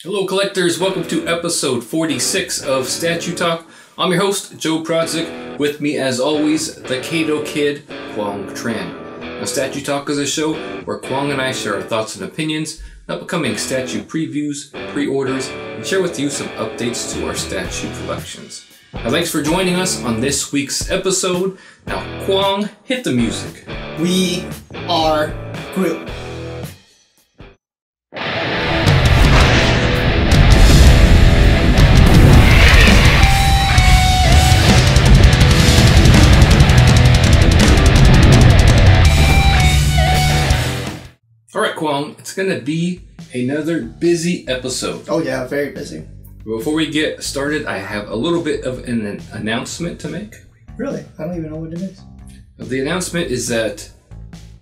Hello collectors, welcome to episode 46 of Statue Talk. I'm your host, Joe Prodzik. With me as always, the Kato Kid, Kwong Tran. Now Statue Talk is a show where Kwong and I share our thoughts and opinions on upcoming statue previews, pre-orders, and share with you some updates to our statue collections. Now thanks for joining us on this week's episode. Now Kwong, hit the music. We are Guile. Alright Kwong, it's gonna be another busy episode. Oh yeah, very busy. Before we get started, I have a little bit of an announcement to make. Really? I don't even know what it is. The announcement is that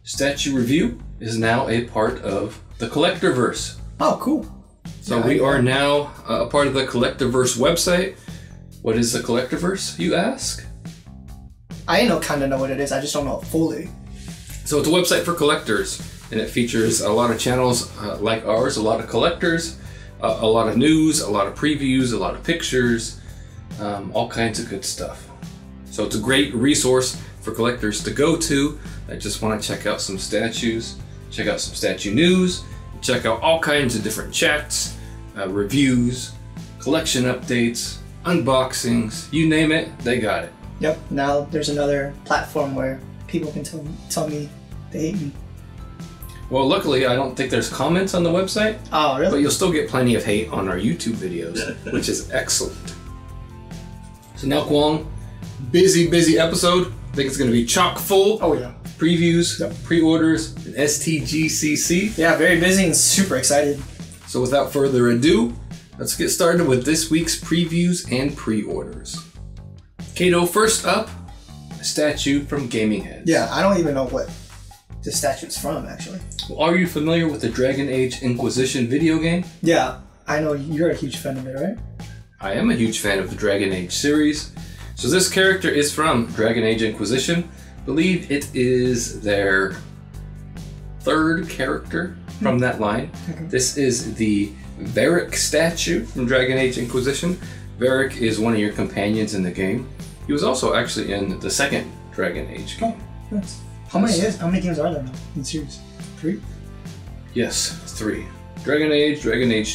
Statue Review is now a part of the Collectorverse. Oh, cool. So we are now a part of the Collectorverse website. What is the Collectorverse, you ask? I kind of know what it is, I just don't know it fully. So it's a website for collectors, and it features a lot of channels like ours, a lot of collectors, a lot of news, a lot of previews, a lot of pictures, all kinds of good stuff. So it's a great resource for collectors to go to that just want to check out some statues, check out some statue news, check out all kinds of different chats, reviews, collection updates, unboxings, you name it, they got it. Yep, now there's another platform where people can tell me they hate me. Well, luckily I don't think there's comments on the website. Oh, really? But you'll still get plenty of hate on our YouTube videos, which is excellent. So now Kwong, busy episode. I think it's going to be chock full. Oh yeah. Previews, pre-orders, and STGCC. Yeah, very busy and super excited. So without further ado, let's get started with this week's previews and pre-orders. Kato, first up, a statue from Gamingheads. Yeah, I don't even know what the statue's from, actually. Well, are you familiar with the Dragon Age Inquisition video game? Yeah, I know you're a huge fan of it, right? I am a huge fan of the Dragon Age series. So this character is from Dragon Age Inquisition. I believe it is their third character from that line. Okay. This is the Varrick Statue from Dragon Age Inquisition. Varrick is one of your companions in the game. He was also actually in the second Dragon Age game. Oh, nice. How many games are there now in the series? 3? Yes, 3. Dragon Age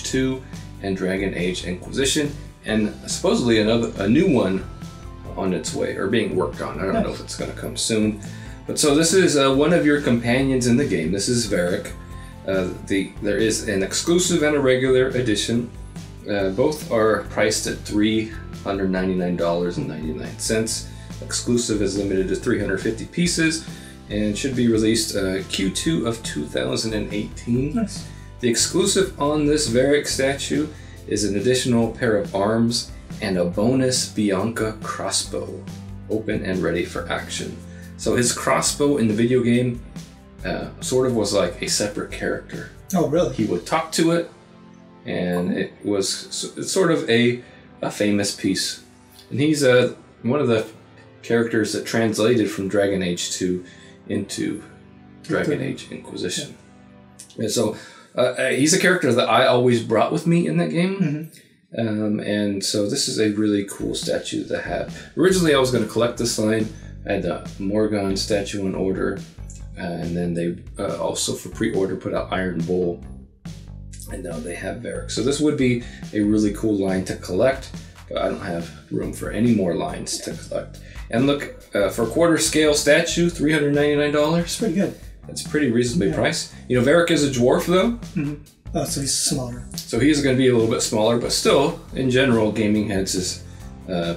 2, and Dragon Age Inquisition, and supposedly a new one on its way, or being worked on. I don't know if it's going to come soon. But so this is one of your companions in the game. This is Varrick. There is an exclusive and a regular edition. Both are priced at $399.99. Exclusive is limited to 350 pieces and should be released Q2 of 2018. Nice. The exclusive on this Varrick statue is an additional pair of arms and a bonus Bianca crossbow, open and ready for action. So his crossbow in the video game sort of was like a separate character. Oh, really? He would talk to it, and it's sort of a famous piece. And he's one of the characters that translated from Dragon Age 2 into Dragon Age Inquisition. Yeah. And so he's a character that I always brought with me in that game. Mm-hmm. And so this is a really cool statue to have. Originally I was going to collect this line. I had the Morgan statue on order, and then they also for pre-order put out Iron Bull, and now they have Varrick. So this would be a really cool line to collect, but I don't have room for any more lines to collect. And look, for a quarter scale statue, $399. It's pretty good. That's pretty reasonably priced. You know, Varrick is a dwarf though. Mm-hmm. Oh, so he's smaller. So he's going to be a little bit smaller, but still, in general, Gamingheads is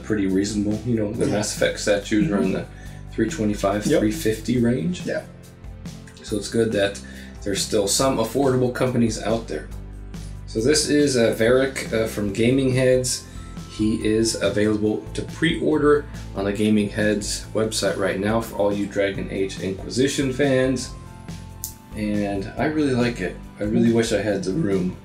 pretty reasonable. You know, the Mass Effect statues are in the 325, 350 range. Yeah. So it's good that there's still some affordable companies out there. So this is Varrick from Gamingheads. He is available to pre-order on the Gamingheads website right now for all you Dragon Age Inquisition fans. And I really like it. I really wish I had the room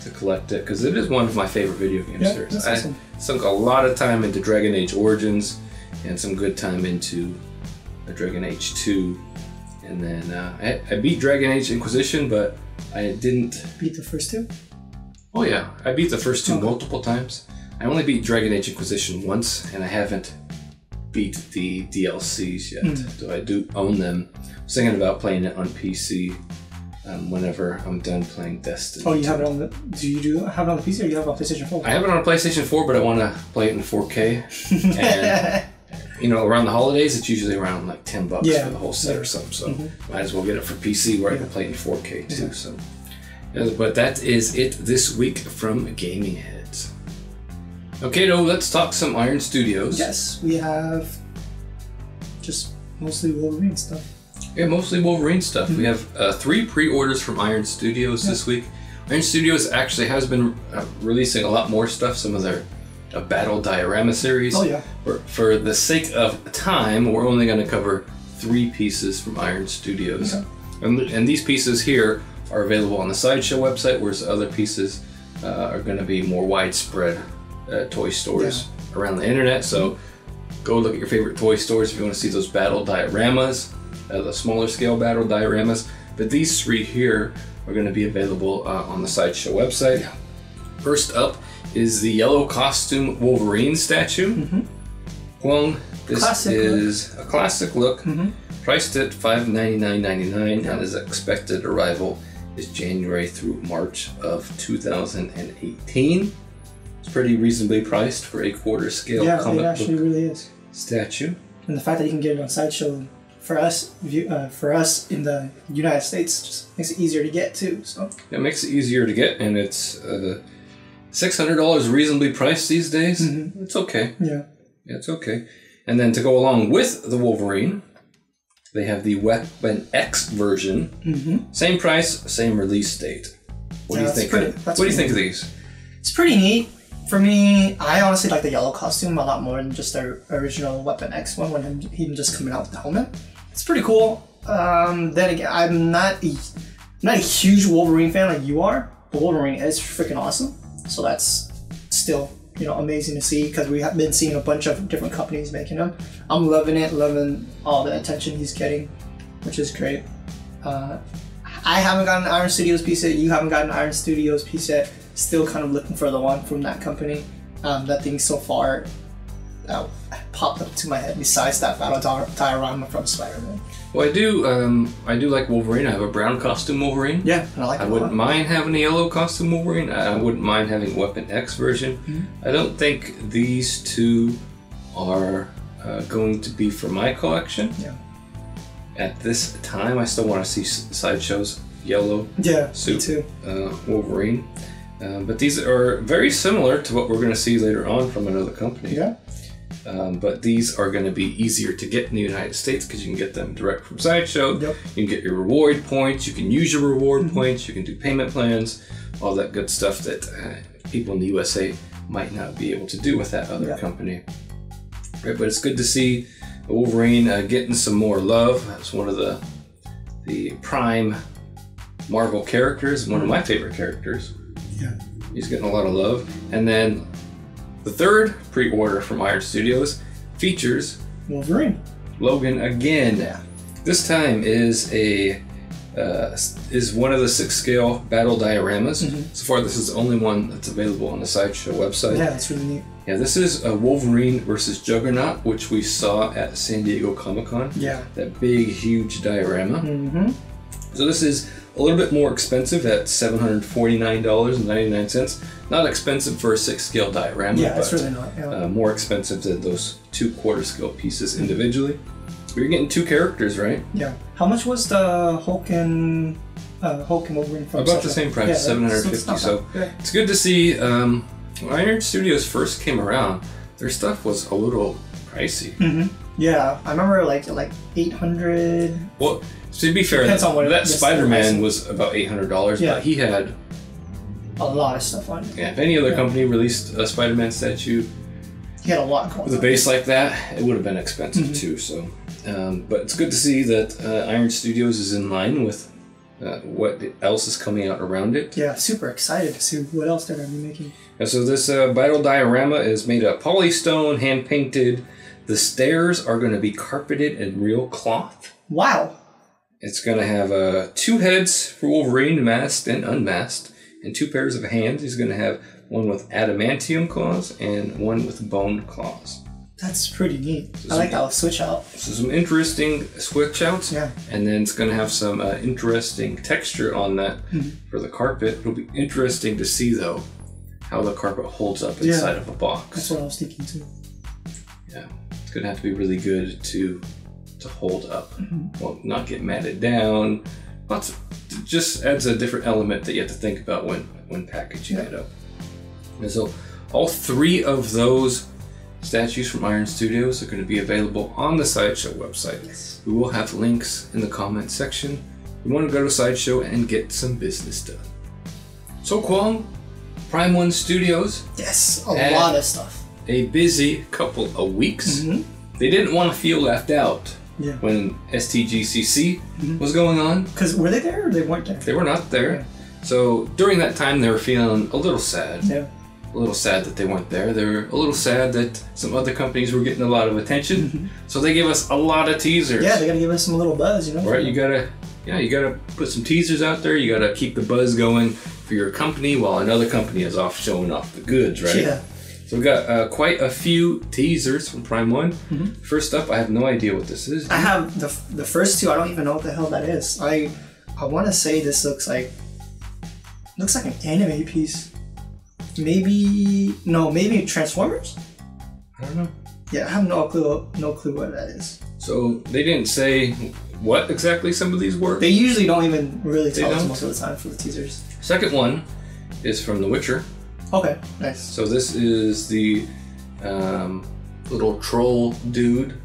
to collect it, because it is one of my favorite video game series. Awesome. I sunk a lot of time into Dragon Age Origins and some good time into Dragon Age 2. And then I beat Dragon Age Inquisition, but I didn't... Beat the first two? Oh yeah, I beat the first two multiple times. I only beat Dragon Age Inquisition once, and I haven't beat the DLCs yet, though I do own them. I was thinking about playing it on PC whenever I'm done playing Destiny. Oh, you have it on the... Do you have it on the PC or you have it on PlayStation 4? I have it on PlayStation 4, but I want to play it in 4K. And, you know, around the holidays, it's usually around like $10 for the whole set or something. So might as well get it for PC where I can play it in 4K too. So, but that is it this week from Gaming Heads. Okay, though, let's talk some Iron Studios. Yes, we have just mostly Wolverine stuff. Yeah, mostly Wolverine stuff. We have 3 pre-orders from Iron Studios this week. Iron Studios actually has been releasing a lot more stuff, some of their Battle Diorama series. Oh, yeah. For the sake of time, we're only going to cover 3 pieces from Iron Studios. Okay. And these pieces here are available on the Sideshow website, whereas the other pieces are going to be more widespread toy stores around the internet. So go look at your favorite toy stores if you want to see those battle dioramas, the smaller scale battle dioramas. But these 3 here are going to be available on the Sideshow website. Yeah. First up is the yellow costume Wolverine statue. Well, this is a classic look, priced at $599.99, and his expected arrival is January through March of 2018. It's pretty reasonably priced for a quarter scale comic it actually book really is. statue. And the fact that you can get it on Sideshow for us in the United States just makes it easier to get too. So it makes it easier to get, and it's $600 reasonably priced these days. It's okay. Yeah, it's okay. And then to go along with the Wolverine, they have the Weapon X version. Same price, same release date. What do you think? What do you think of these? It's pretty neat. For me, I honestly like the yellow costume a lot more than just the original Weapon X one when him just coming out with the helmet. It's pretty cool. Then again, I'm not a huge Wolverine fan like you are, but Wolverine is freaking awesome. So that's still, you know, amazing to see because we have been seeing a bunch of different companies making them. I'm loving it, loving all the attention he's getting, which is great. I haven't gotten an Iron Studios piece yet. You haven't gotten an Iron Studios piece yet. Still kind of looking for the one from that company. That thing so far popped up to my head besides that battle diorama from Spider-Man. Well, I do like Wolverine. I have a brown costume Wolverine. Yeah, and I like it. I wouldn't mind having a yellow costume Wolverine. I wouldn't mind having Weapon X version. I don't think these 2 are going to be for my collection. Yeah. At this time, I still want to see Sideshow's yellow suit Wolverine. But these are very similar to what we're going to see later on from another company. Yeah. But these are going to be easier to get in the United States because you can get them direct from Sideshow. Yep. You can get your reward points. You can use your reward points. You can do payment plans. All that good stuff that people in the USA might not be able to do with that other company. Right, but it's good to see Wolverine getting some more love. That's one of the Prime Marvel characters. One of my favorite characters. Yeah. He's getting a lot of love. And then the 3rd pre-order from Iron Studios features Wolverine. Logan again. Yeah. This time is one of the 6 scale battle dioramas. So far, this is the only one that's available on the Sideshow website. Yeah, that's really neat. Yeah, this is a Wolverine versus Juggernaut, which we saw at San Diego Comic-Con. Yeah. That big, huge diorama. So this is a little bit more expensive at $749.99. Not expensive for a 6 scale diorama, but it's really not. Yeah. More expensive than those 2 quarter scale pieces individually. You're getting 2 characters, right? Yeah. How much was the Hulk and Wolverine from? About the same price, $750. So it's good to see. When Iron Studios first came around, their stuff was a little pricey. Yeah, I remember like $800. Well, to be fair, that Spider-Man was about $800, but he had a lot of stuff on it. Yeah, if any other company released a Spider-Man statue, he had a lot going with a base like that, it would have been expensive too. So, but it's good to see that Iron Studios is in line with what else is coming out around it. Yeah, super excited to see what else they're going to be making. And so this battle diorama is made of polystone, hand painted. The stairs are going to be carpeted in real cloth. Wow. It's going to have 2 heads for Wolverine, masked and unmasked, and 2 pairs of hands. He's going to have one with adamantium claws and one with bone claws. That's pretty neat. I like that switch out. So some interesting switch outs. Yeah. And then it's going to have some interesting texture on that for the carpet. It'll be interesting to see, though, how the carpet holds up inside of a box. That's what I was thinking, too. Yeah. It's going to have to be really good to hold up. Well, not get matted down. It just adds a different element that you have to think about when packaging it up. And so all 3 of those statues from Iron Studios are going to be available on the Sideshow website. Yes. We will have links in the comment section. You want to go to Sideshow and get some business done. So Kwong, Prime 1 Studios. Yes, a lot of stuff. A busy couple of weeks. They didn't want to feel left out when STGCC was going on. Because were they there or they weren't there? They were not there. Yeah. So during that time they were feeling a little sad. Yeah. A little sad that they weren't there. They were a little sad that some other companies were getting a lot of attention. So they gave us a lot of teasers. Yeah, they gotta give us some little buzz, you know? Right, you gotta put some teasers out there. You gotta keep the buzz going for your company while another company is off showing off the goods, right? Yeah. So we got quite a few teasers from Prime 1. First up, I have no idea what this is. I have the first 2. I don't even know what the hell that is. I want to say this looks like an anime piece. Maybe Transformers. I don't know. Yeah, I have no clue what that is. So they didn't say what exactly some of these were. They usually don't even really tell us most of the time for the teasers. Second one is from The Witcher. Okay, nice. So this is the little troll dude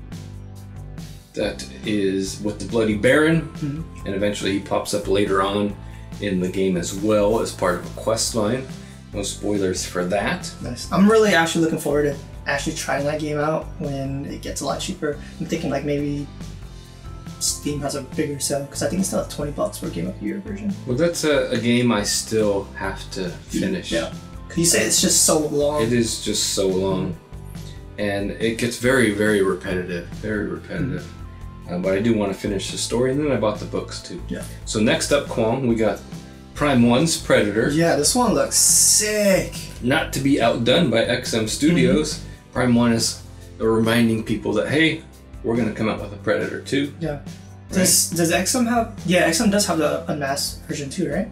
that is with the Bloody Baron, and eventually he pops up later on in the game as well as part of a quest line. No spoilers for that. Nice. I'm really actually looking forward to actually trying that game out when it gets a lot cheaper. I'm thinking like maybe Steam has a bigger sale because I think it's still at $20 for a Game of the Year version. Well, that's a game I still have to finish. Yeah. You say it's just so long. It is just so long, and it gets very, very repetitive. Very repetitive. But I do want to finish the story, and then I bought the books too. Yeah. So next up, Kwong, we got Prime 1's Predator. Yeah, this one looks sick. Not to be outdone by XM Studios, Prime 1 is reminding people that, hey, we're going to come out with a Predator too. Yeah. Right? Does XM have... Yeah, XM does have the unmasked version too, right?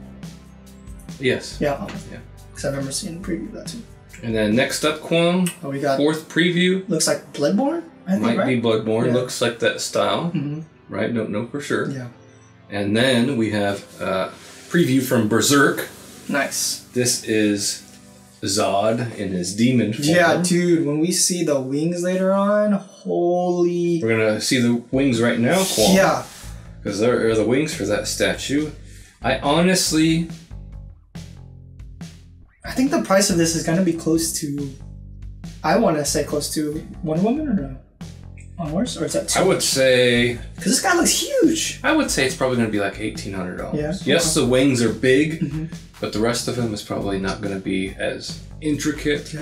Yes. Yeah. Because I remember seeing a preview of that too. And then next up, Kwong, we got 4th preview. Looks like Bloodborne, I think, Might be Bloodborne. Yeah. Looks like that style. Right? Don't know for sure. Yeah. And then we have preview from Berserk. Nice. This is Zod in his demon form. Yeah, dude, when we see the wings later on, holy... We're going to see the wings right now, Kwong. Yeah. Because there are the wings for that statue. I honestly... I think the price of this is going to be close to... I want to say close to Wonder Woman or no? Onwards? Or is that too I would say... Because this guy looks huge. I would say it's probably going to be like $1,800. Yeah. Yes, the wings are big, but the rest of him is probably not going to be as intricate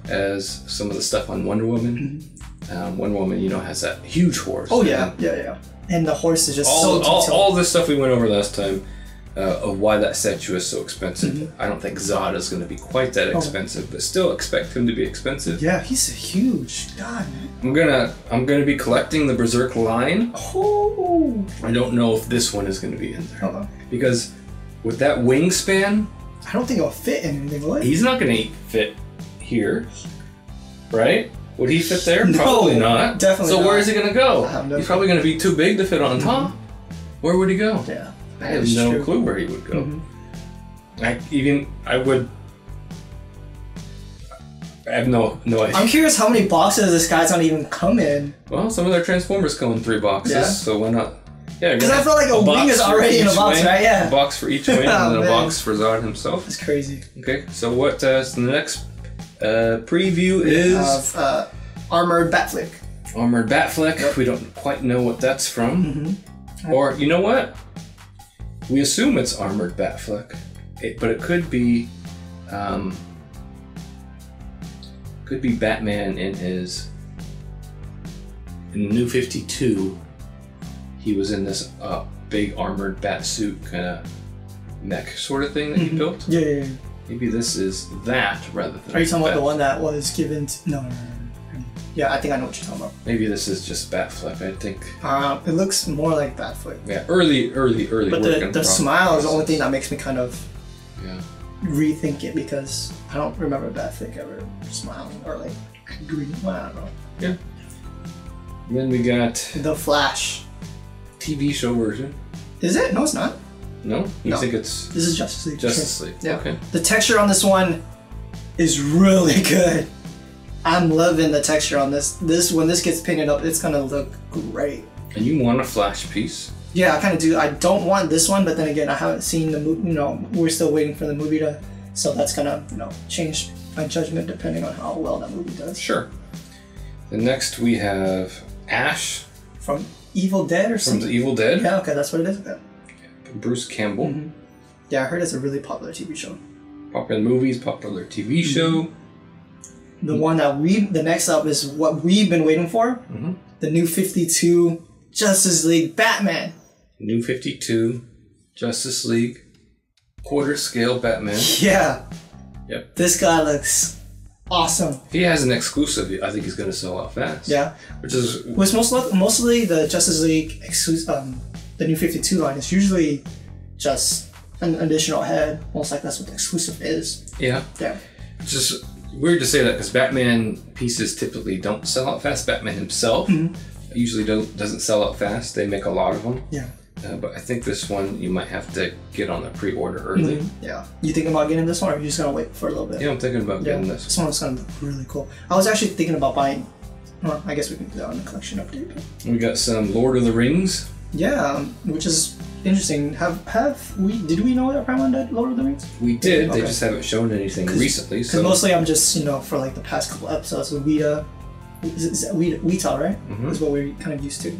as some of the stuff on Wonder Woman. Wonder Woman, you know, has that huge horse. Oh, yeah. Yeah. And the horse is just so detailed. All the stuff we went over last time of why that statue is so expensive. I don't think Zod is going to be quite that expensive, but still expect him to be expensive. Yeah, he's huge. God. I'm gonna be collecting the Berserk line. Oh. I don't know if this one is going to be in there because with that wingspan, I don't think it'll fit in anything. Will it? He's not going to fit here, right? Would he fit there? No, probably not. Definitely. So not. where is he going to go? He's probably going to be too big to fit on top. Where would he go? Yeah. I have no clue where he would go. I have no idea. I'm curious how many boxes this guy's gonna even come in. Well, some of their Transformers come in 3 boxes, so why not? Yeah, because I feel like a wing is already in a box, right? Yeah. A box for each wing and then a box for Zod himself. That's crazy. Okay, so what? So the next preview is Armored Batfleck. Armored Batfleck. Yep. We don't quite know what that's from. Or you know what? We assume it's Armored Batfleck, but it could be Batman in New 52. He was in this big armored bat suit, kind of mech sort of thing that you built. Yeah. Maybe this is that rather than. Are you talking about the one that was given to... No. Yeah, I think I know what you're talking about. Maybe this is just Batflip, I think. It looks more like Batflip. Yeah, early But the smile is the only thing that makes me kind of rethink it, because I don't remember Batflip ever smiling or like green. Well, I don't know. Yeah. And then we got The Flash. TV show version. Is it? No, it's not. No? You think it's... This is Justice League. Justice League. Yeah. Okay. The texture on this one is really good. I'm loving the texture on this. When this gets painted up, it's gonna look great. And you want a Flash piece? Yeah, I kind of do. I don't want this one, but then again, I haven't seen the movie. You know, we're still waiting for the movie to, so that's gonna, you know, change my judgment depending on how well that movie does. Sure. Then next we have Ash from Evil Dead or something. From the Evil Dead. Yeah, okay, that's what it is. Okay. Bruce Campbell. Mm-hmm. Yeah, I heard it's a really popular TV show. Popular movies, popular TV show. The one that the next up is what we've been waiting for. The New 52 Justice League Batman. New 52 Justice League quarter scale Batman. Yeah. Yep. This guy looks awesome. If he has an exclusive, I think he's going to sell out fast. Yeah. Which is... Which mostly the Justice League exclusive, the New 52 line is usually just an additional head. Almost like that's what the exclusive is. Yeah. Yeah. It's just weird to say that because Batman pieces typically don't sell out fast. Batman himself usually doesn't sell out fast. They make a lot of them. Yeah. But I think this one you might have to get on the pre-order early. Yeah. You thinking about getting this one, or are you just gonna wait for a little bit? Yeah, I'm thinking about getting this. This one's gonna look really cool. I was actually thinking about buying. Well, I guess we can do that on the collection update. We got some Lord of the Rings. Yeah, which is interesting. Did we know that Prime One did Lord of the Rings? We did. Okay. They just haven't shown anything recently. Because mostly I'm just, for like the past couple episodes with Weta, right? Is what we're kind of used to.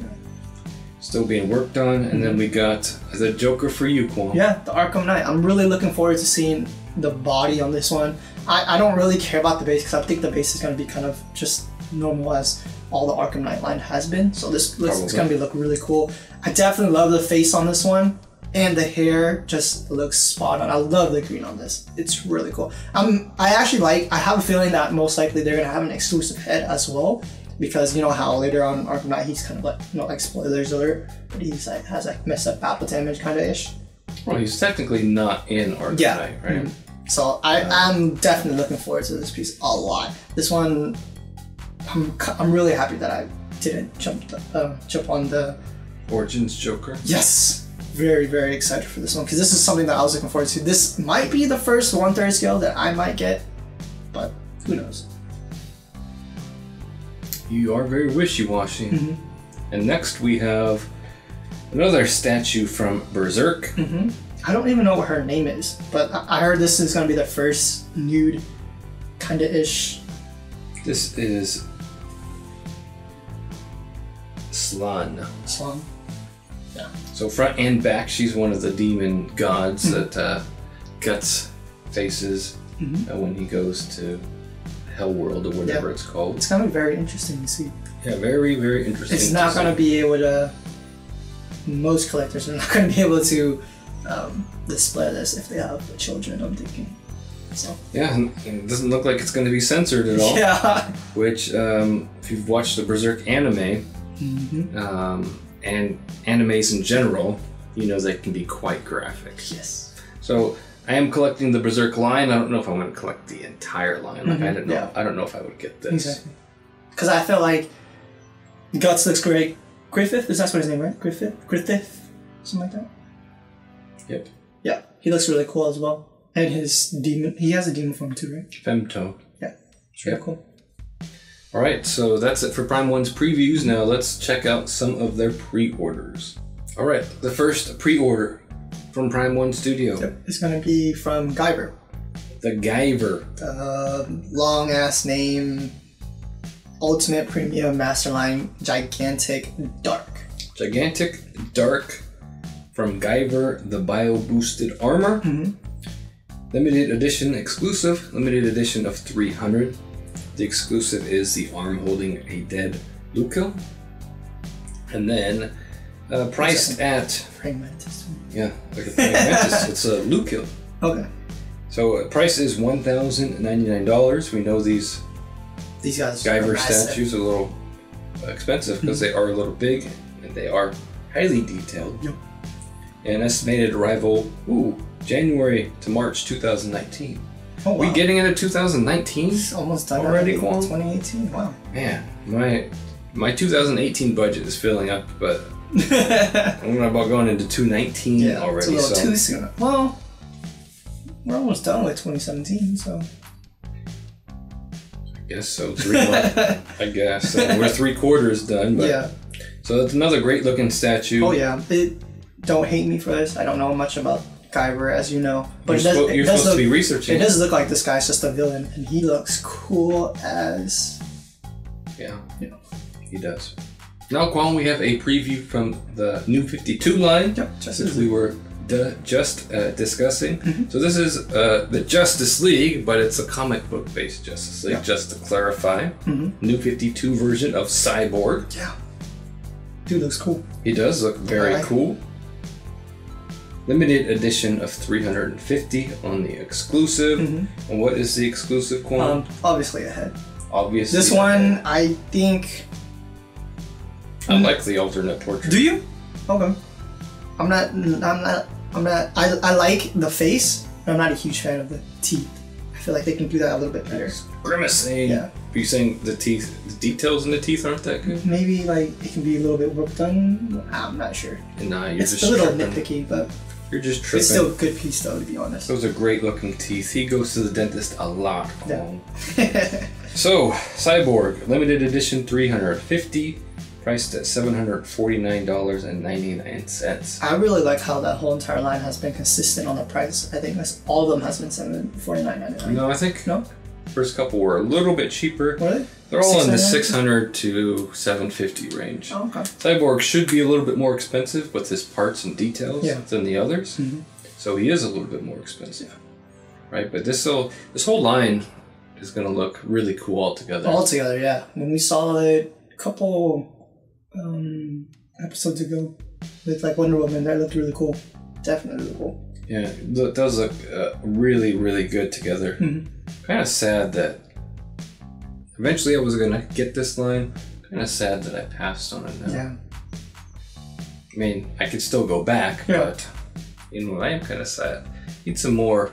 Still being worked on, and then we got the Joker for you, Kwon. Yeah, the Arkham Knight. I'm really looking forward to seeing the body on this one. I don't really care about the base because I think the base is going to be kind of just normal as all the Arkham Knight line has been. So this is going to look really cool. I definitely love the face on this one, and the hair just looks spot on. I love the green on this. It's really cool. I have a feeling that most likely they're going to have an exclusive head as well, because you know how later on Arkham Knight he's kind of like, like spoilers alert, but he's like has like messed up battle damage kind of ish. Well, he's technically not in Arkham Knight, right? So I'm definitely looking forward to this piece a lot. This one, I'm really happy that I didn't jump on the Origins Joker. Yes, very, very excited for this one because this is something that I was looking forward to. This might be the first 1/3 scale that I might get, but who knows? You are very wishy-washy. And next we have another statue from Berserk. I don't even know what her name is, but I heard this is going to be the first nude kind of ish. This is Slan. Yeah. So front and back, she's one of the demon gods that Guts faces when he goes to Hellworld or whatever it's called. It's going to be very interesting to see. Yeah, very, very interesting. It's not going to be able to. Most collectors are not going to be able to display this if they have children, I'm thinking. So. Yeah, and it doesn't look like it's going to be censored at all. Yeah. Which, if you've watched the Berserk anime, and animes in general, you know they can be quite graphic. Yes. So I am collecting the Berserk line. I don't know if I'm going to collect the entire line. Like I don't know. Yeah. I don't know if I would get this. Exactly. Because I feel like Guts looks great. Griffith, is that what his name, right? Griffith, something like that. Yep. Yeah, he looks really cool as well. And his demon, he has a demon form too, right? Femto. Yeah, it's really cool. All right, so that's it for Prime 1's previews. Now let's check out some of their pre-orders. All right, the first pre-order from Prime 1 Studio. Yep, it's going to be from Guyver. The Guyver. Long ass name. Ultimate Premium Masterline Gigantic Dark. Gigantic Dark from Guyver, the Bio Boosted Armor. Limited edition exclusive, limited edition of 300. The exclusive is the arm holding a dead Lucio. And then priced at... Yeah, like a praying mantis. It's a Luke. Okay. So price is $1,099. We know these guys Guyver statues are a little expensive because they are a little big and they are highly detailed. Yep. And estimated arrival, January to March 2019. Oh, wow. We getting into 2019? It's almost done already, Kwon? 2018. Wow. Man, my 2018 budget is filling up, but I'm about going into 2019 already. It's a little too soon. Well, we're almost done with 2017, so. I guess so. 3 months. I guess we're 3/4 done. But, yeah. So that's another great looking statue. Oh yeah. Don't hate me for this. I don't know much about Guyver, as you know. But you're supposed to be researching. It does look like this guy's just a villain, and he looks cool as. Yeah. He does. Now, Kwon, we have a preview from the New 52 line, which we were just discussing. Mm-hmm. So this is the Justice League, but it's a comic book based Justice League, just to clarify. Mm-hmm. New 52 version of Cyborg. Yeah. Dude looks cool. He does look very cool. Limited edition of 350 on the exclusive. Mm-hmm. And what is the exclusive, Kwon? Obviously a head. Obviously. This one, I think. I like the alternate portrait. Do you? Okay. I'm not. I like the face, but I'm not a huge fan of the teeth. I feel like they can do that a little bit better. Grimacing. Yeah. Are you saying the teeth, the details in the teeth aren't that good? Maybe like it can be a little bit work done. I'm not sure. Nah, you're it's just a little tripping. nitpicky, but you're just tripping. it's still a good piece though, to be honest. Those are great looking teeth. He goes to the dentist a lot. Yeah. So, Cyborg, limited edition 350, priced at $749.99. I really like how that whole entire line has been consistent on the price. I think all of them has been $749.99. No, I think first couple were a little bit cheaper. Were they? They're all in the $600 to $750 range. Oh, okay. Cyborg should be a little bit more expensive with his parts and details than the others. Mm-hmm. So he is a little bit more expensive. Right? But this whole line is going to look really cool altogether. Altogether, yeah. When we saw it a couple episodes ago with like Wonder Woman, that looked really cool. Definitely really cool. Yeah, it does look really, really good together. Mm-hmm. Kind of sad that eventually I was going to get this line. Kind of sad that I passed on it now. Yeah. I mean, I could still go back, but I am kind of sad. Need some more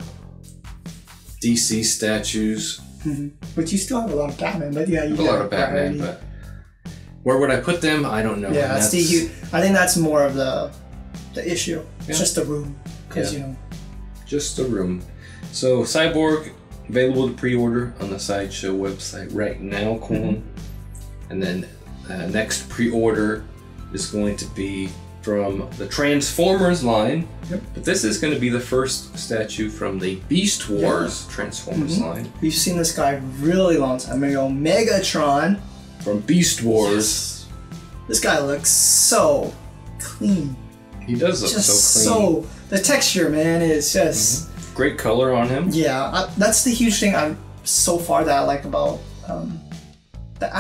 DC statues. Mm-hmm. But you still have a lot of Batman, but you a lot of Batman, but where would I put them? I don't know. Yeah, I think that's more of the issue. It's just the room, because just the room. So Cyborg available to pre-order on the Sideshow website right now, and then next pre-order is going to be from the Transformers line. But this is going to be the first statue from the Beast Wars Transformers line. We've seen this guy really long time ago. Megatron from Beast Wars. Yes. This guy looks so clean. He does look just so clean. So the texture, man, is just great color on him. Yeah, that's the huge thing so far that I like about. I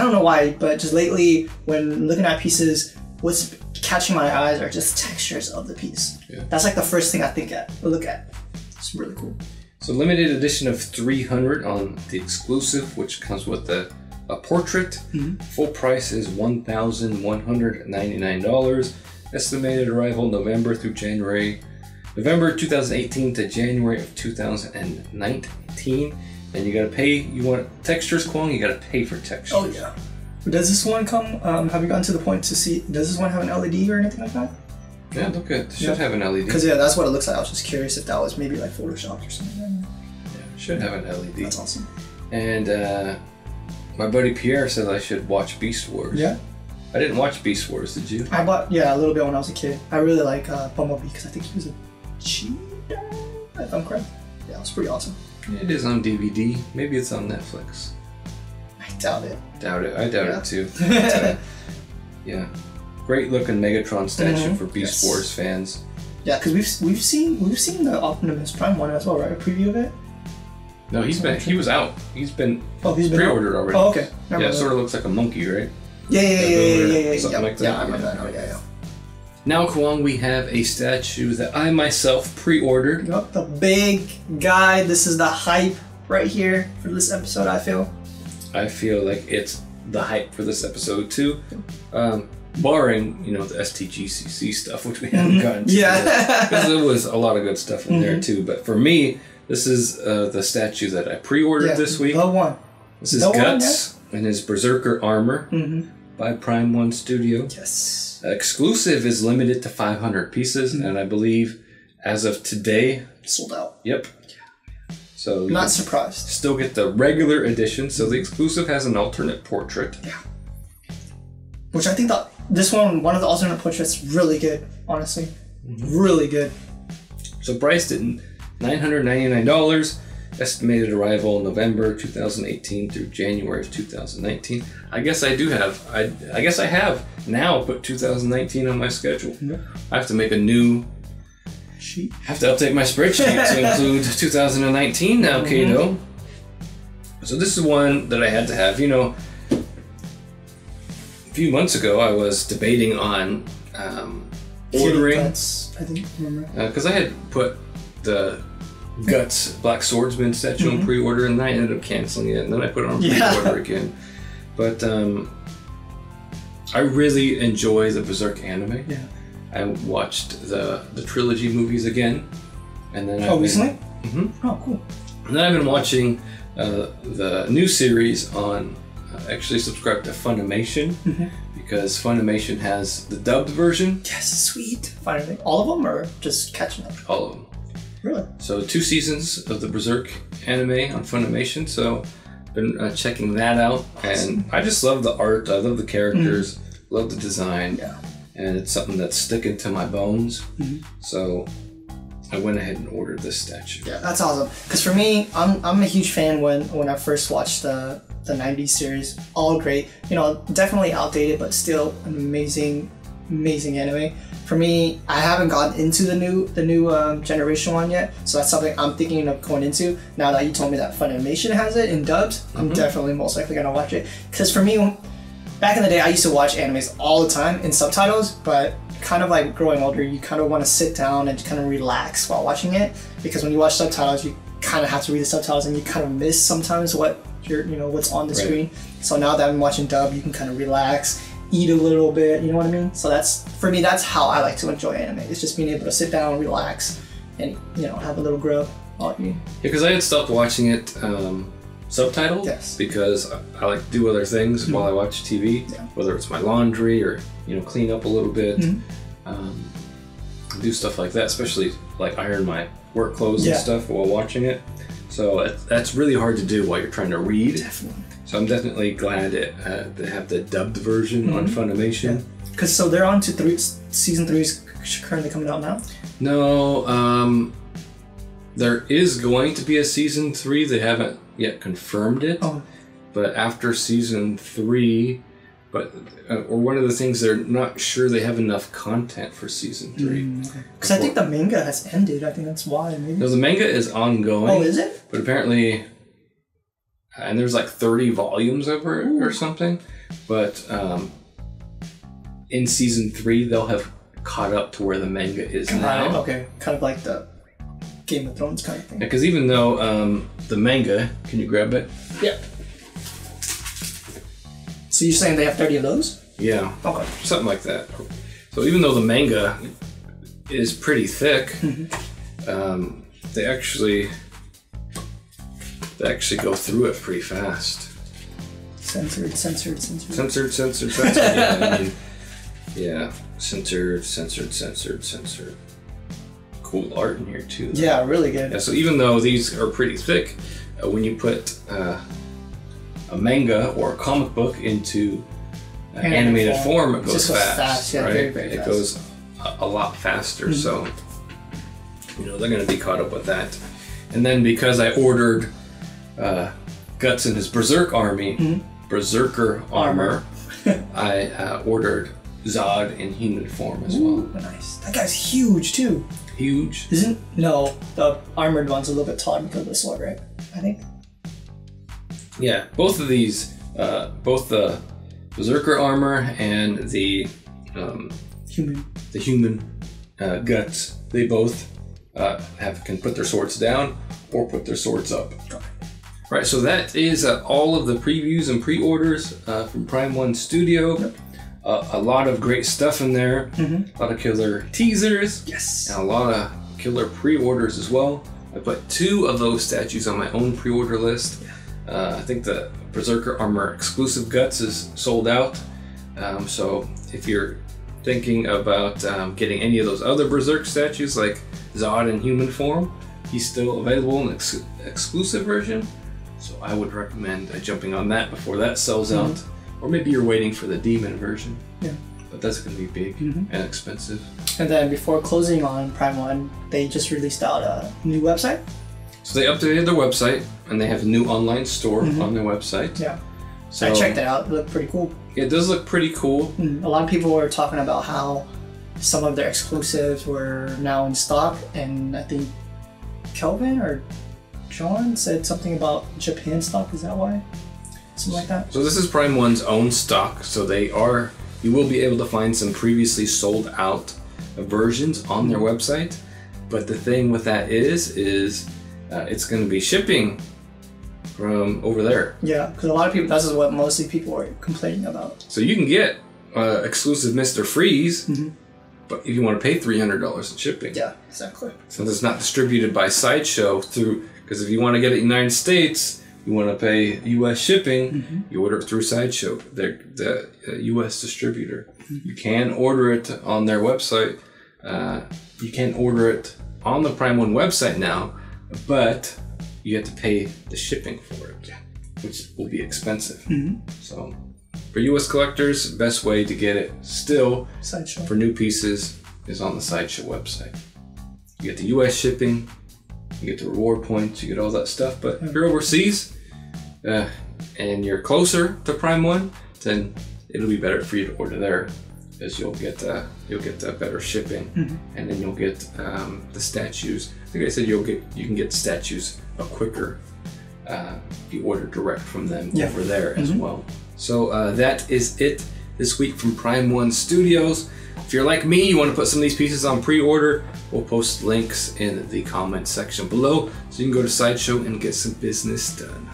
don't know why, but just lately when looking at pieces, what's catching my eyes are just textures of the piece. Yeah. That's like the first thing I look at. It's really cool. So limited edition of 300 on the exclusive, which comes with a portrait. Full price is $1,199. Estimated arrival November 2018 to January of 2019. And you gotta pay. You want textures, Kwon? You gotta pay for textures. Oh yeah. Does this one come? Have you gotten to the point to see? Does this one have an LED or anything like that? Yeah, look at. It should have an LED. Because that's what it looks like. I was just curious if that was maybe like photoshopped or something. Yeah, it should have an LED. That's awesome. And my buddy Pierre said I should watch Beast Wars. Yeah. I didn't watch Beast Wars. Did you? I bought a little bit when I was a kid. I really like Bumblebee because I think he was a cheetah, if I'm correct. Yeah, it was pretty awesome. It is on DVD. Maybe it's on Netflix. I doubt it. I doubt it too. Yeah, great looking Megatron statue for Beast Wars fans. Yeah, because we've seen the Optimus Prime one as well, right? A preview of it. No, he was out. He's been pre-ordered already. Oh, okay. Yeah, it sort of looks like a monkey, right? Yeah. Something like that. Yeah, I remember that. Oh, yeah. Now, Kwong, we have a statue that I myself pre-ordered. Yep, the big guy. This is the hype right here for this episode, I feel. I feel like it's the hype for this episode too. Barring, you know, the STGCC stuff, which we haven't gotten to yet. Because there was a lot of good stuff in there too. But for me, this is the statue that I pre-ordered this week. The one. This is Guts and his Berserker Armor by Prime 1 Studio. Yes. Exclusive is limited to 500 pieces, and I believe as of today... Sold out. Yep. So not surprised. Still get the regular edition, so the exclusive has an alternate portrait. Yeah. Which I think that this one of the alternate portraits, really good, honestly. Really good. So priced at $999. Estimated arrival November 2018 through January of 2019. I guess I have now put 2019 on my schedule. I have to make a new sheet. I have to update my spreadsheet to include 2019 now, Kato. So this is one that I had to have. You know, a few months ago I was debating on ordering. I think, because I had put the Guts Black Swordsman statue on pre-order, and then I ended up canceling it, and then I put it on pre-order again. But I really enjoy the Berserk anime. Yeah. I watched the trilogy movies again, and then recently? Oh, cool. And then I've been watching the new series on. Actually, subscribe to Funimation because Funimation has the dubbed version. Yes, sweet. Finally, all of them, or just catching up? All of them. Really? So 2 seasons of the Berserk anime on Funimation, so been checking that out. Awesome. And I just love the art, I love the characters, love the design, and it's something that's sticking to my bones. So I went ahead and ordered this statue. Yeah, that's awesome. Because for me, I'm a huge fan when I first watched the 90s series. All great. You know, definitely outdated, but still an amazing anime. For me, I haven't gotten into the new generation one yet, so that's something I'm thinking of going into. Now that you told me that Funimation has it in dubbed, I'm definitely most likely gonna watch it. Because for me, back in the day, I used to watch animes all the time in subtitles, but kind of like growing older, you kind of want to sit down and kind of relax while watching it, because when you watch subtitles, you kind of have to read the subtitles, and you kind of miss sometimes what's on the screen. So now that I'm watching dub, you can kind of relax, eat a little bit, you know what I mean? So that's, for me, that's how I like to enjoy anime. It's just being able to sit down, relax, and, you know, have a little grub. Yeah, because I had stopped watching it subtitled because I like to do other things while I watch TV, whether it's my laundry or, you know, clean up a little bit, do stuff like that, especially like iron my work clothes and stuff while watching it. So that's really hard to do while you're trying to read. Definitely. So I'm definitely glad they have the dubbed version on Funimation. Because so they're on to season 3 is currently coming out now? No, there is going to be a season 3. They haven't yet confirmed it. But after season 3, or one of the things they're not sure they have enough content for season 3. Because I think the manga has ended. I think that's why. Maybe. No, the manga is ongoing. Oh, is it? But apparently, and there's like 30 volumes over it or something. But in season 3, they'll have caught up to where the manga is now. Okay, kind of like the Game of Thrones kind of thing. Because even though the manga, can you grab it? Yeah. So you're saying they have 30 of those? Yeah. Okay. Something like that. So even though the manga is pretty thick, they actually go through it pretty fast. Censored. Yeah, censored. Cool art in here too. Yeah, really good. Yeah, so even though these are pretty thick, when you put a manga or a comic book into animated form, it goes fast. Yeah, right? very, very fast. It goes a lot faster, so you know they're going to be caught up with that. And then because I ordered Guts and his Berserk army, Berserker Armor, I ordered Zod in human form as well. Nice. That guy's huge too. Huge. No, the armored one's a little bit taller because of the sword, right? I think. Yeah, both of these, both the Berserker Armor and the human the human guts. They both can put their swords down or put their swords up. Right, so that is all of the previews and pre-orders from Prime 1 Studio. Yep. A lot of great stuff in there. A lot of killer teasers. Yes. And a lot of killer pre-orders as well. I put 2 of those statues on my own pre-order list. I think the Berserker Armor exclusive guts is sold out. So if you're thinking about getting any of those other Berserk statues like Zod in human form, he's still available in exclusive version. So I would recommend jumping on that before that sells out. Or maybe you're waiting for the demon version. Yeah. But that's going to be big and expensive. And then before closing on Prime 1, they just released out a new website. So they updated their website and they have a new online store on their website. Yeah. So I checked it out. It looked pretty cool. It does look pretty cool. A lot of people were talking about how some of their exclusives were now in stock, and I think Kelvin or John said something about Japan stock. Is that why? Something like that. So this is Prime 1's own stock. So you will be able to find some previously sold out versions on their website. But the thing with that is it's going to be shipping from over there. Yeah, because a lot of people, that's what mostly people are complaining about. So you can get exclusive Mr. Freeze, but if you want to pay $300 in shipping. Yeah, exactly. Since it's not distributed by Sideshow because if you want to get it in the United States, you want to pay U.S. shipping, you order it through Sideshow, the U.S. distributor. You can order it on their website. You can order it on the Prime 1 website now, but you have to pay the shipping for it, which will be expensive. So for U.S. collectors, best way to get it still Sideshow. For new pieces is on the Sideshow website. You get the U.S. shipping, you get the reward points, you get all that stuff. But if you're overseas and you're closer to Prime 1, then it'll be better for you to order there, because you'll get better shipping, and then you'll get the statues. I think I said you can get statues quicker if you order direct from them over there as well. So that is it this week from Prime 1 Studios. If you're like me, you want to put some of these pieces on pre-order, we'll post links in the comment section below, so you can go to Sideshow and get some business done.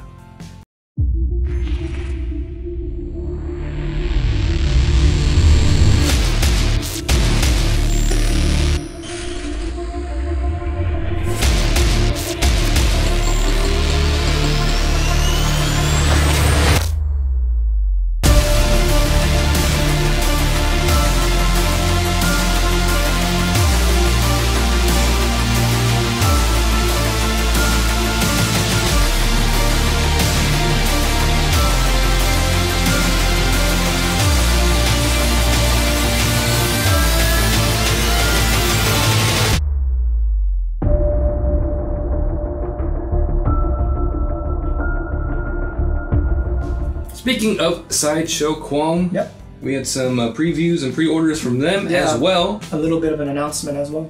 Speaking of Sideshow Kwong, we had some previews and pre-orders from them as well. A little bit of an announcement as well.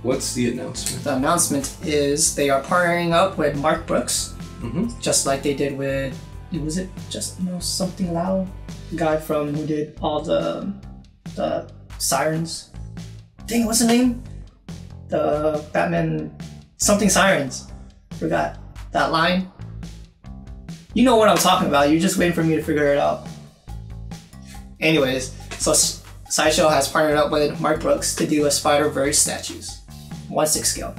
What's the announcement? The announcement is they are partnering up with Mark Brooks, just like they did with, was it just something Lau, the guy from who did all the sirens. Dang, what's the name? The Batman something sirens. Forgot that line. You know what I'm talking about. You're just waiting for me to figure it out. Anyways, so Sideshow has partnered up with Mark Brooks to do a Spider-Verse statues. 1/6 scale.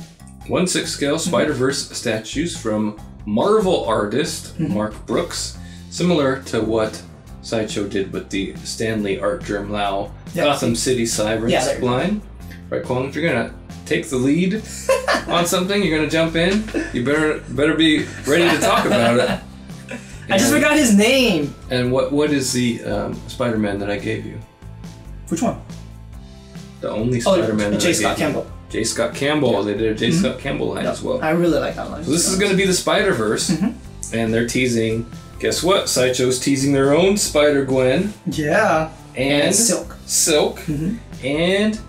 1/6 scale Spider-Verse statues from Marvel artist Mark Brooks. Similar to what Sideshow did with the Stanley Art Germ Lau Gotham City Sirens line. Right, Kwong, if you're going to take the lead on something, you're going to jump in, you better be ready to talk about it. I just forgot his name. And what is the Spider-Man that I gave you? Which one? The only Spider-Man that I gave you. J. Scott Campbell. J. Scott Campbell. They did a J. Scott Campbell line as well. I really like that line. So this is going to be the Spider-Verse, and they're teasing. Guess what? Sideshow's teasing their own Spider-Gwen. Yeah. And Silk. And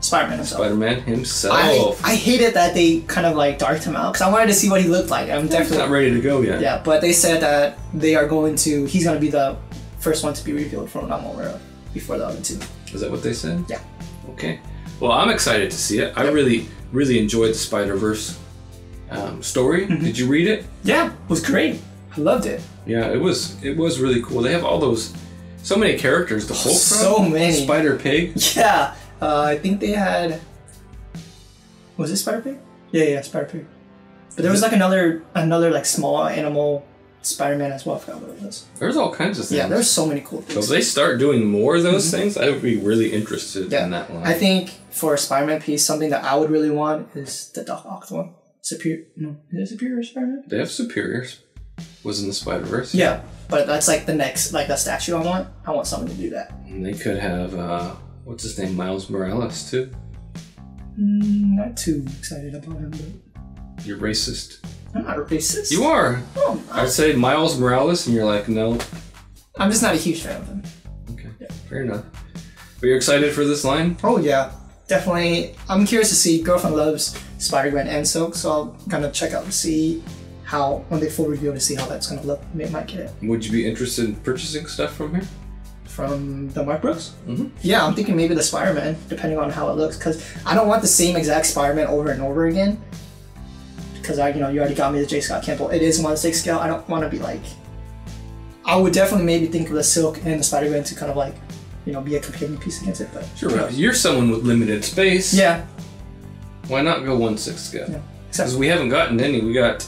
Spider-Man himself. I hated that they kind of like darked him out, because I wanted to see what he looked like. I'm definitely not ready to go yet. Yeah, but they said that he's going to be the first one to be revealed from Namor before the other two. Is that what they said? Yeah. Okay. Well, I'm excited to see it. I really enjoyed the Spider-Verse story. Did you read it? Yeah, it was great. I loved it. Yeah, it was really cool. They have all those, so many characters to pull from. So many. Spider-Pig. Yeah, I think they had. Was it Spider-Pig? Yeah, Spider-Pig. But there was like another like small animal Spider-Man as well. I forgot what it was. There's all kinds of things. Yeah, there's so many cool things. So if they start doing more of those things, I would be really interested in that line. I think for a Spider-Man piece, something that I would really want is the Doc Ock one. Superior? No, is it Superior Spider-Man? They have Superiors. Was in the Spider-Verse. Yeah, but that's like the next, like that statue I want. I want someone to do that. And they could have what's his name, Miles Morales too. Not too excited about him, but you're racist. I'm not racist. You are. Oh, I'd say Miles Morales, and you're like, no. I'm just not a huge fan of him. Okay, fair enough. But you're excited for this line? Oh yeah, definitely. I'm curious to see. Girlfriend loves Spider-Gwen and Silk, so I'll kind of check out to see how, when they full reveal, to see how that's gonna look. Might get it. Would you be interested in purchasing stuff from here? From the Mark Brooks? Yeah, I'm thinking maybe the Spider-Man, depending on how it looks, because I don't want the same exact Spider-Man over and over again. Because you already got me the J. Scott Campbell. It is 1/6 scale. I don't want to be like. I would definitely maybe think of the Silk and the Spider-Man to kind of like, be a companion piece against it. But sure, you're someone with limited space. Yeah. Why not go 1/6 scale? Yeah. Because we haven't gotten any. We got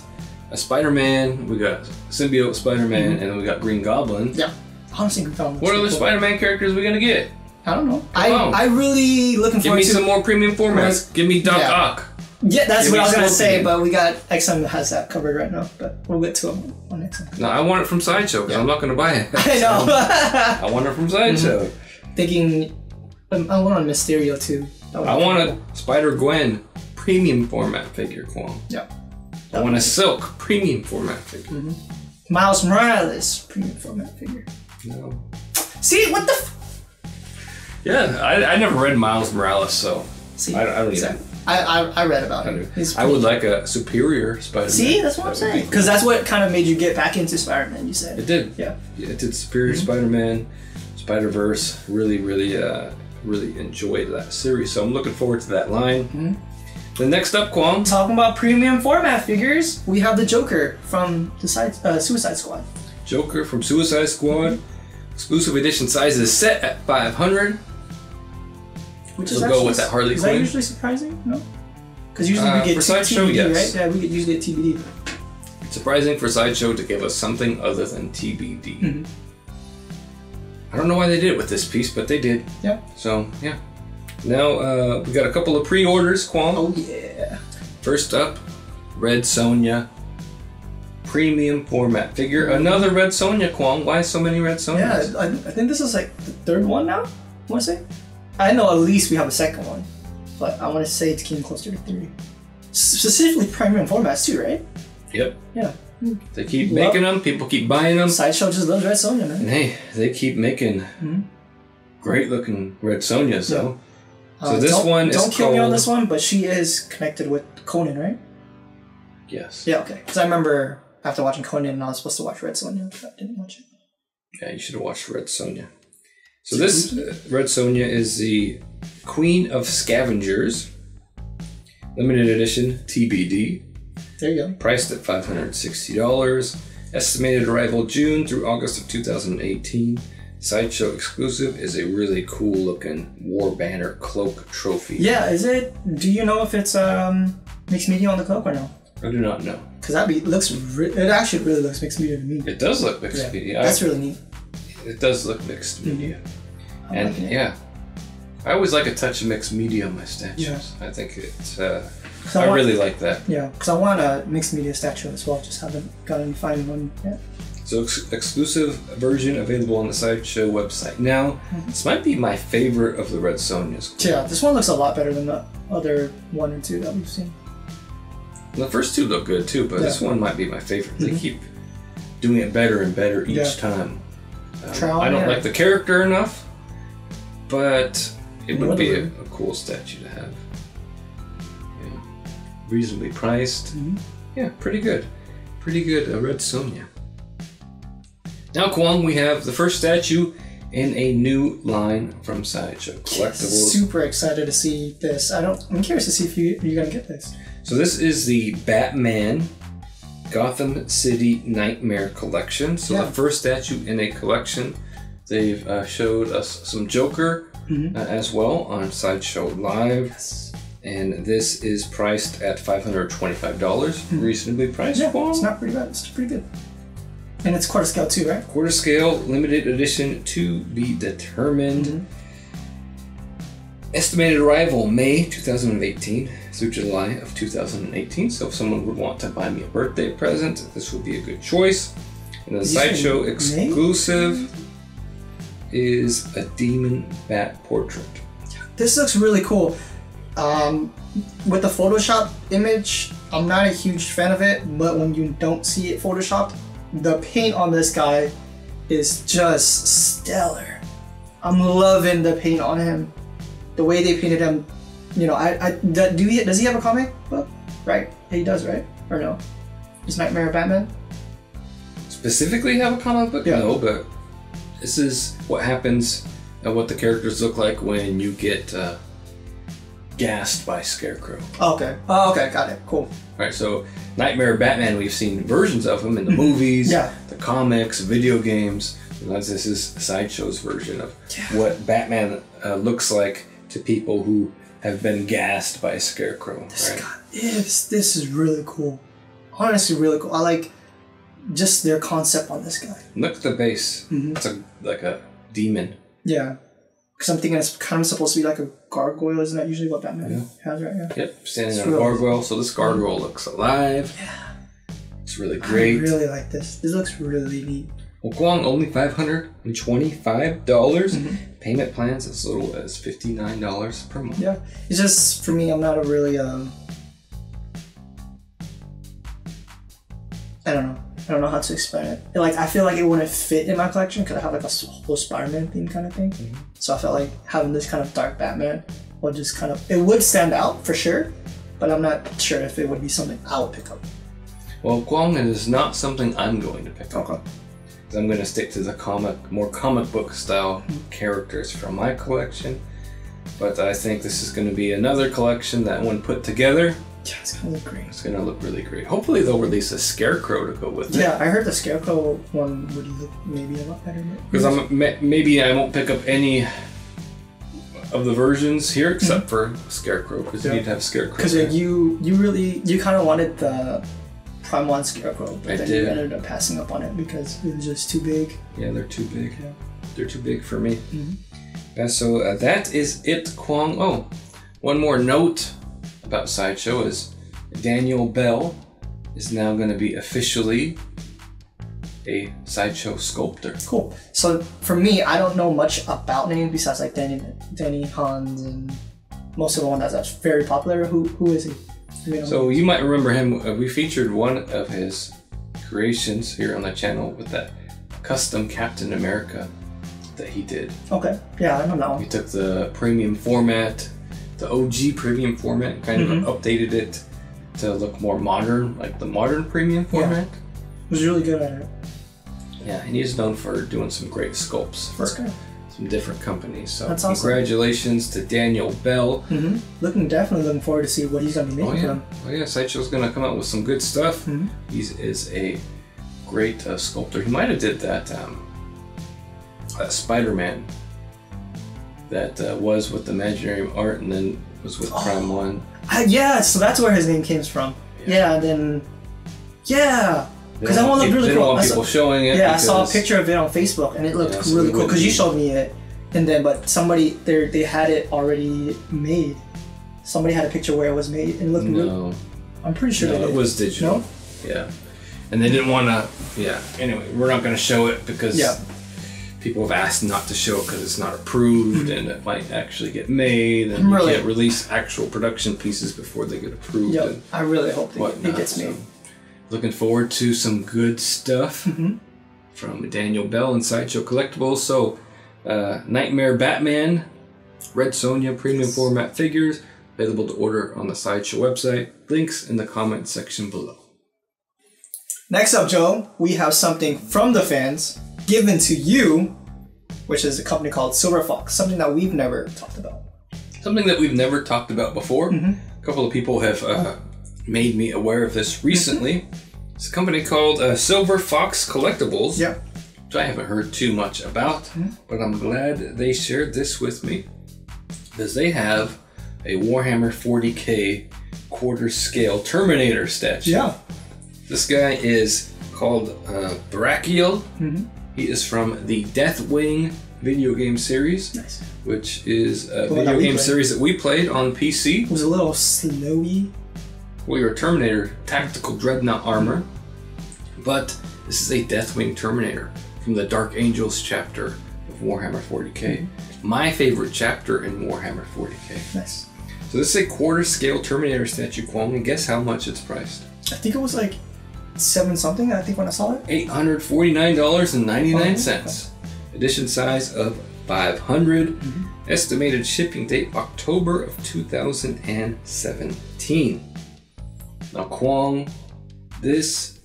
a Spider-Man, we got Symbiote Spider-Man, and then we got Green Goblin. Yeah. Honestly, Green Goblin. What other Spider-Man characters are we gonna get? I don't know. I really looking forward to. Give me some more premium formats. Give me Doc Ock. Yeah, that's what I was gonna say, but we got XM that has that covered right now. But we'll get to him on XM. No, I want it from Sideshow because I'm not gonna buy it. I know. I want it from Sideshow. Thinking, I want a Mysterio too. I want a Spider-Gwen premium format figure, Kwong. Yeah. I want a Silk premium format figure. Miles Morales premium format figure. No. See, what the Yeah, I never read Miles Morales, so see, I don't even. I read about him. I would like a superior Spider-Man. See, that's what I'm saying. Because that's what kind of made you get back into Spider-Man, you said. It did. Yeah. It did superior Spider-Man, Spider-Verse. Really enjoyed that series. So I'm looking forward to that line. The next up, Kwong. Talking about premium format figures, we have the Joker from the Suicide Squad. Joker from Suicide Squad. Exclusive edition size is set at 500. Which is go with that Harley Quinn. Is that usually surprising? No? Because usually we get TBD, yes. right? Yeah, we usually get TBD. Surprising for Sideshow to give us something other than TBD. I don't know why they did it with this piece, but they did. Yeah. So, yeah. Now, we got a couple of pre-orders, Kwong. Oh, yeah. First up, Red Sonja. Premium format figure. Another Red Sonja, Kwong. Why so many Red Sonjas? Yeah, I think this is like the third one now, I want to say. I know at least we have a second one, but I want to say it's getting closer to 3. Specifically premium formats too, right? Yep. Yeah. They keep making them, people keep buying them. Sideshow just loves Red Sonja, man. And hey, they keep making great looking Red Sonjas, though. So this one is Don't kill me on this one, but she is connected with Conan, right? Yes. Yeah, okay. Because I remember after watching Conan, I was supposed to watch Red Sonja, but I didn't watch it. Yeah, you should have watched Red Sonja. So this Red Sonja is the Queen of Scavengers. Limited edition TBD. There you go. Priced at $560. Estimated arrival June through August of 2018. Sideshow exclusive is a really cool looking War Banner cloak trophy. Yeah, is it? Do you know if it's mixed media on the cloak or no? I do not know. Because it actually really looks mixed media to me. It does look mixed media. That's really neat. It does look mixed media. And yeah, I always like a touch of mixed media on my statues. Yeah. I think it's, I really like that. Yeah, because I want a mixed media statue as well, just haven't gotten to find one yet. So exclusive version available on the Sideshow website. Now, this might be my favorite of the Red Sonjas. Yeah, this one looks a lot better than the other 1 or 2 that we've seen. The first 2 look good too, but this one might be my favorite. They keep doing it better and better each time. I don't like the character enough, but it would be a cool statue to have. Yeah. Reasonably priced. Yeah, pretty good. Pretty good Red Sonja. Now, Kwong, we have the first statue in a new line from Sideshow Collectibles. Super excited to see this. I'm curious to see if you're gonna get this. So this is the Batman Gotham City Nightmare Collection. So the first statue in a collection. They've showed us some Joker as well on Sideshow Live. Yes. And this is priced at $525. Reasonably priced. Yeah, it's not pretty bad. It's pretty good. And it's quarter scale too, right? Quarter scale, limited edition, to be determined. Estimated arrival May 2018 through July of 2018. So if someone would want to buy me a birthday present, this would be a good choice. And the Sideshow exclusive is a Demon Bat portrait. This looks really cool. With the Photoshop image, I'm not a huge fan of it, but when you don't see it Photoshopped, the paint on this guy is just stellar. I'm loving the paint on him. The way they painted him, you know, does he have a comic book? Right? He does, right? Or no? Is Nightmare Batman? Specifically have a comic book? Yeah. No, but this is what happens and what the characters look like when you get gassed by Scarecrow. Okay. Oh, okay, got it. Cool. Right, so Nightmare Batman, we've seen versions of him in the movies, the comics, video games. This is Sideshow's version of what Batman looks like to people who have been gassed by Scarecrow. This is really cool. Honestly, really cool. I like just their concept on this guy. Look at the base. It's like a demon. Yeah. Because I'm thinking it's kind of supposed to be like a gargoyle. Isn't that usually what Batman has, right? Yeah. Yep, standing on a gargoyle. So this gargoyle looks alive. Yeah. It's really great. I really like this. This looks really neat. Well, Guang, only $525. Payment plans as little as $59 per month. Yeah. It's just, for me, I'm not a really, I don't know how to explain it. Like, I feel like it wouldn't fit in my collection because I have like a whole Spider-Man theme kind of thing. So I felt like having this kind of dark Batman would just kind of, it would stand out for sure, but I'm not sure if it would be something I would pick up. Well, Guang, it is not something I'm going to pick up. Okay. I'm going to stick to the more comic book style characters from my collection. But I think this is going to be another collection that when put together, yeah, it's gonna look great. It's gonna look really great. Hopefully they'll release a Scarecrow to go with it. Yeah, I heard the Scarecrow one would look maybe a lot better. Because maybe I won't pick up any of the versions here except for Scarecrow, because you need to have Scarecrow. Because you kind of wanted the Prime 1 Scarecrow, but then you ended up passing up on it because it was just too big. Yeah, they're too big. Yeah. They're too big for me. So that is it, Kwong. Oh, one more note about Sideshow is Daniel Bell is now going to be officially a Sideshow sculptor. Cool. So for me, I don't know much about names besides like Danny Hines and most of the ones that's very popular. Who is he? So you might remember him. We featured one of his creations here on the channel with that custom Captain America that he did. Okay. Yeah, I don't know. He took the premium format, the OG premium format, and kind of updated it to look more modern, like the modern premium format. Yeah. He was really good at it. Yeah, and he's known for doing some great sculpts for some different companies. So that's awesome. Congratulations to Daniel Bell. Definitely looking forward to see what he's going to be making for them. Oh yeah, Sideshow's going to come out with some good stuff. He is a great sculptor. He might have did that Spider-Man that was with Imaginary Art and then was with Prime 1. Yeah, so that's where his name came from. Yeah, and then... Yeah! Because that one looked really cool. Didn't want people showing it. Yeah, I saw a picture of it on Facebook and it looked really cool because you showed me it. And then, but somebody, they had it already made. Somebody had a picture where it was made and it looked really... I'm pretty sure it was digital. No? Yeah. And they didn't want to... Yeah. Anyway, we're not going to show it because... People have asked not to show it because it's not approved and it might actually get made and you can't release actual production pieces before they get approved. And I really hope it gets made. So, looking forward to some good stuff from Daniel Bell and Sideshow Collectibles. So, Nightmare Batman, Red Sonja premium format figures, available to order on the Sideshow website. Links in the comment section below. Next up, Joe, we have something from the fans given to you which is a company called Silver Fox, something that we've never talked about. Something that we've never talked about before. Mm-hmm. A couple of people have made me aware of this recently. It's a company called Silver Fox Collectibles, Yeah. which I haven't heard too much about, but I'm glad they shared this with me, because they have a Warhammer 40k quarter scale Terminator statue. Yeah. This guy is called Varrick. Mm-hmm. He is from the Deathwing video game series, Nice. which is a The one video that we game played. series that we played on PC. It was a little slowy. We were Terminator tactical dreadnought armor, but this is a Deathwing Terminator from the Dark Angels chapter of Warhammer 40k. My favorite chapter in Warhammer 40k. Nice. So this is a quarter scale Terminator statue, Kwong, and guess how much it's priced? I think it was like 7 something, I think, when I saw it. $849.99. Edition size of 500. Estimated shipping date October of 2017. Now, Kwong, this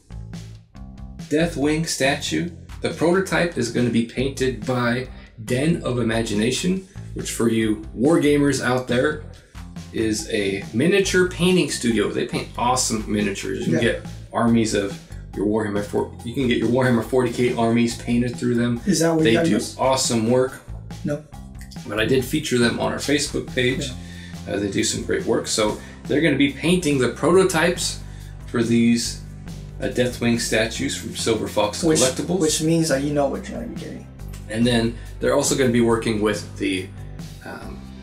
Deathwing statue, the prototype is going to be painted by Den of Imagination, which for you wargamers out there is a miniature painting studio. They paint awesome miniatures. You can get armies of your Warhammer 40. You can get your Warhammer 40k armies painted through them. Is that what they you do? use? Awesome work. No. But I did feature them on our Facebook page. They do some great work. So they're going to be painting the prototypes for these Deathwing statues from Silver Fox Collectibles. Which means that you know what you're going to be getting. And then they're also going to be working with the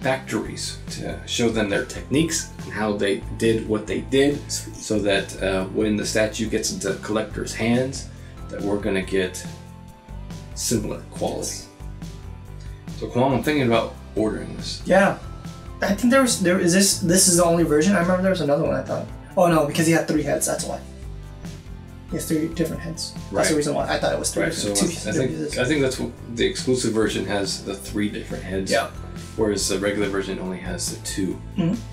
factories to show them their techniques and how they did what they did, so that when the statue gets into collectors' hands, that we're going to get similar quality. So Kwong, I'm thinking about ordering this. Yeah. I think this is the only version. I remember there was another one, I thought. Oh no, because he had 3 heads, that's why. He has 3 different heads. That's the reason why I thought it was 3 Right, so different. I think that's what the exclusive version has, the 3 different heads. Yeah. Whereas the regular version only has the 2.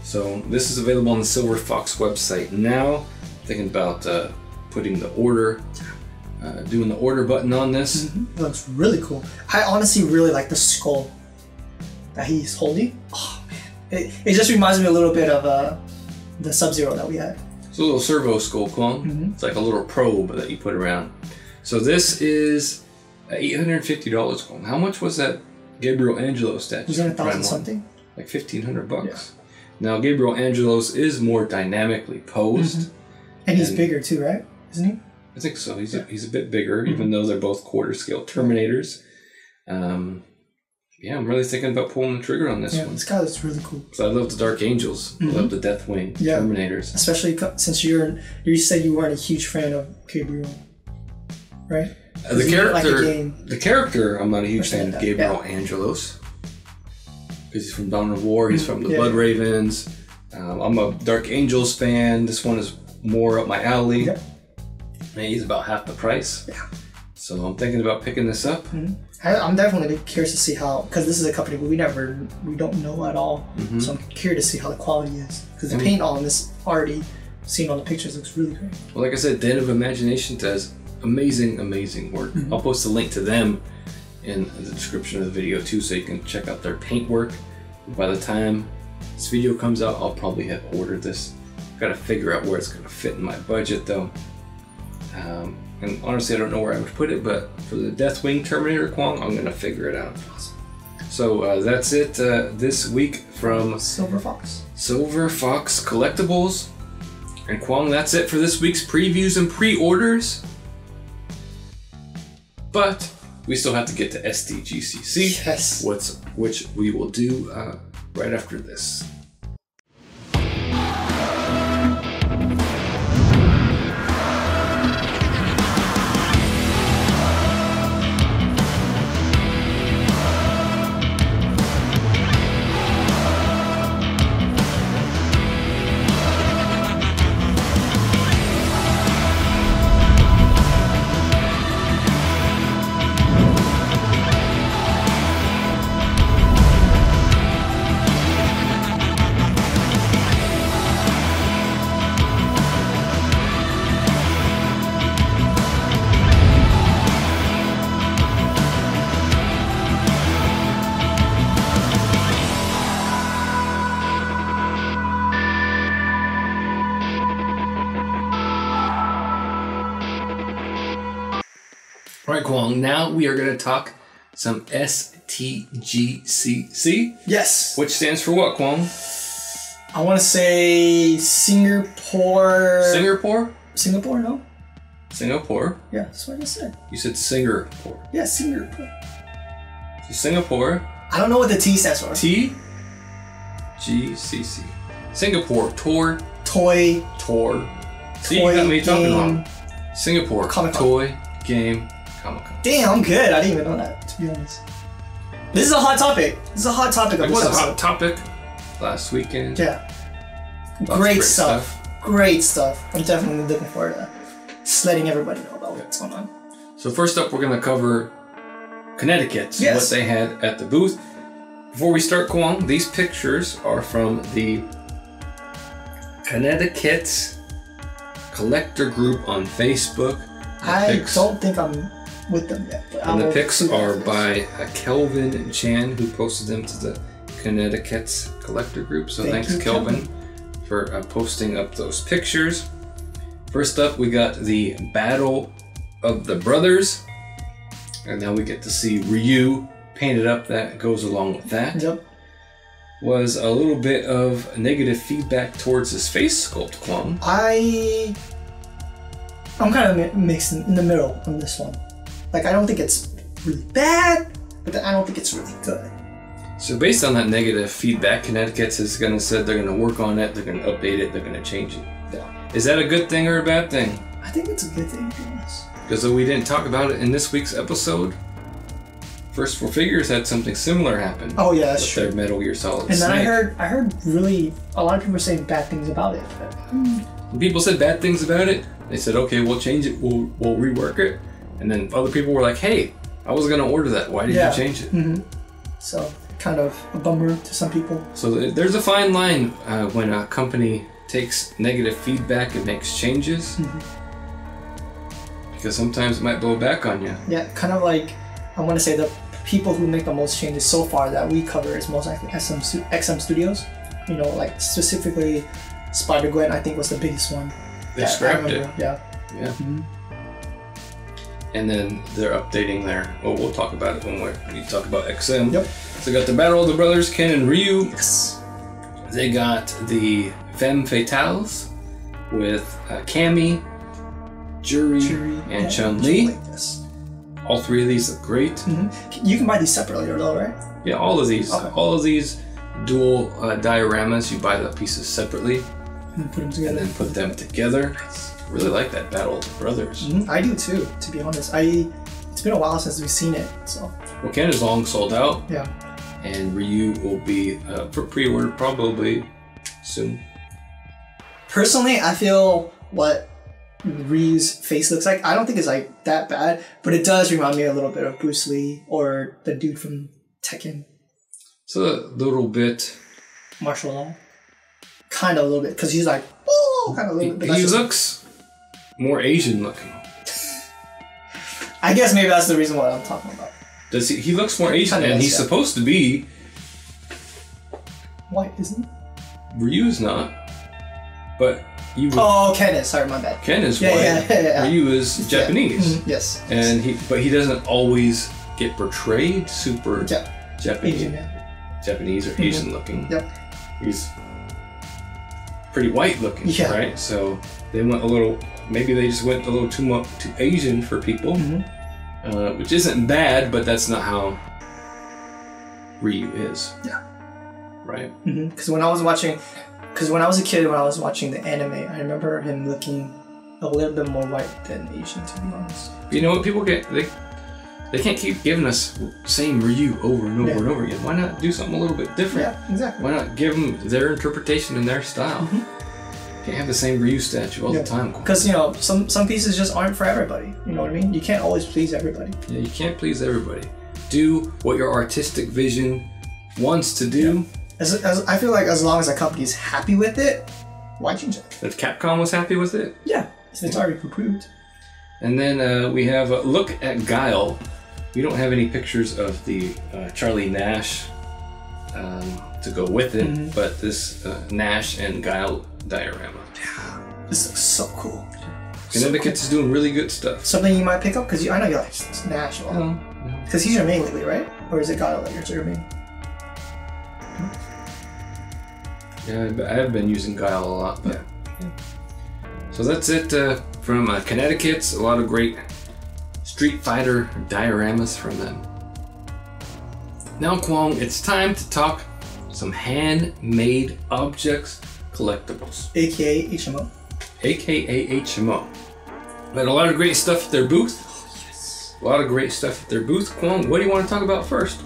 So this is available on the Silver Fox website now. Thinking about putting the order, doing the order button on this. It looks really cool. I honestly really like the skull that he's holding. Oh man, it just reminds me a little bit of the Sub-Zero that we had. It's a little servo skull, Kwong. It's like a little probe that you put around. So this is $850, Kwong. How much was that Gabriel Angelo statue? Was it 1,000 something? Like $1,500. Yeah. Now Gabriel Angelo's is more dynamically posed. And he's bigger too, right? Isn't he? I think so. He's a bit bigger, even though they're both quarter scale Terminators. Yeah, I'm really thinking about pulling the trigger on this one. This guy looks really cool. So I love the Dark Angels. I love the Deathwing Terminators. Especially since you said you weren't a huge fan of Gabriel, right? The character, I'm not a huge fan of Gabriel Angelos. Because he's from Dawn of War, he's from the Blood Ravens. I'm a Dark Angels fan. This one is more up my alley. Yep. And he's about half the price. Yeah. So I'm thinking about picking this up. I'm definitely curious to see how, because this is a company we don't know at all. So I'm curious to see how the quality is. Because the paint on this already, seen on the pictures, looks really great. Well, like I said, Den of Imagination does amazing work. I'll post a link to them in the description of the video too, so you can check out their paint work. By the time this video comes out, I'll probably have ordered this. I've got to figure out where it's going to fit in my budget though. And honestly, I don't know where I would put it, but for the Deathwing Terminator, Kwong, I'm going to figure it out. So that's it this week from Silver Fox Collectibles. And Kwong, that's it for this week's previews and pre-orders. But we still have to get to STGCC, which we will do right after this. All right, Kwong. Now we are going to talk some STGCC. Yes. Which stands for what, Kwong? I want to say Singapore. Singapore? Singapore, no? Singapore? Yeah, that's what I just said. You said Singapore. Yeah, Singapore. So Singapore. I don't know what the T stands for. TGCC. Singapore. Tour. Toy. See, you got me talking wrong. Singapore. Comic-Con. Toy, game, Comic-Con. Damn, I'm good. I didn't even know that, to be honest. This is a hot topic. This is a hot topic of It this was a episode. hot topic last weekend. Yeah. Lots Great of stuff. Great stuff. I'm definitely looking forward to just letting everybody know about what's going on. So first up, we're going to cover Connecticut. Yes. What they had at the booth. Before we start, Kwong, these pictures are from the Connecticut collector group on Facebook. I don't think I'm with them yet. But And the pics are by Kelvin Chan, who posted them to the Connecticut's collector group. So thanks, Kelvin, for posting up those pictures. First up, we got the Battle of the Brothers. And now we get to see Ryu painted up. That goes along with that. Yep. Was a little bit of negative feedback towards his face sculpt, Kwong. I'm kind of mixed in the middle on this one. Like, I don't think it's really bad, but I don't think it's really good. So based on that negative feedback, Connecticut is going to say they're going to work on it, they're going to update it, they're going to change it. Yeah. Is that a good thing or a bad thing? I think it's a good thing, to be honest. Because though we didn't talk about it in this week's episode, First Four Figures had something similar happen. Oh yeah, that's with true. their Metal Gear Solid And then Snake. I heard really a lot of people saying bad things about it. But, When people said bad things about it, they said, okay, we'll change it, we'll rework it. And then other people were like, hey, I was going to order that. Why did you change it? Mm-hmm. So, kind of a bummer to some people. So there's a fine line when a company takes negative feedback and makes changes. Mm-hmm. Because sometimes it might blow back on you. Yeah, kind of like, I want to say the people who make the most changes so far that we cover is most likely XM Studios. You know, like specifically Spider-Gwen, I think, was the biggest one. They scrapped it. Yeah. Yeah. Mm-hmm. And then they're updating their... Oh, we'll talk about it when we talk about XM. Yep. So they got the Battle of the Brothers, Ken and Ryu. Yes. They got the Femme Fatales with Cammy, Juri, and Chun-Li. Yes. All three of these look great. Mm-hmm. You can buy these separately, though, right? Yeah, all of these. Okay. All of these dual dioramas, you buy the pieces separately And put them together. and then put them together. Really like that Battle of the Brothers. Mm-hmm. I do too, to be honest. It's been a while since we've seen it, so. Well, Ken is long sold out. Yeah. And Ryu will be for pre-order probably soon. Personally, I feel what Ryu's face looks like, I don't think it's like that bad, but it does remind me a little bit of Bruce Lee or the dude from Tekken. It's a little bit... Martial law. Kind of a little bit, because he's like, oh, kind of a little bit. He looks more Asian looking. I guess maybe that's the reason why I'm talking about. Does he looks more Asian, Kinda and is, he's yeah. supposed to be... White, isn't he? Ryu's not. But you would... Oh, Ken is. Sorry, my bad. Ken is Yeah, white. yeah. Ryu is Japanese. Mhm, yes. And he doesn't always get portrayed super Japanese. Asian, yeah. Japanese or Asian looking. Yep. He's pretty white looking, Yeah. right? So they went a little, maybe they just went a little too Asian for people, which isn't bad, but that's not how Ryu is. Yeah. Right? Because when I was a kid, when I was watching the anime, I remember him looking a little bit more white than Asian, to be honest. You know what? People they can't keep giving us same Ryu over and over and over again. Why not do something a little bit different? Yeah, exactly. Why not give them their interpretation and their style? Can't have the same Ryu statue all the time. Because, you know, some pieces just aren't for everybody. You know what I mean? You can't always please everybody. Yeah, you can't please everybody. Do what your artistic vision wants to do. As I feel like as long as a company is happy with it, why change it? If Capcom was happy with it. Yeah, if it's already approved. And then we have a look at Guile. We don't have any pictures of the Charlie Nash to go with it, but this Nash and Guile diorama. Yeah, this looks so cool. Connecticut's doing really good stuff. Something you might pick up because I know you like Nashville. Because he's your main lately, right? Or is it Guile that you're your main? Yeah, I've been using Guile a lot. But yeah. So that's it from Connecticut's. A lot of great Street Fighter dioramas from them. Now, Kwong, it's time to talk some handmade objects collectibles. AKA HMO. AKA HMO. But a lot of great stuff at their booth. Oh, yes. A lot of great stuff at their booth. Kwong, what do you want to talk about first?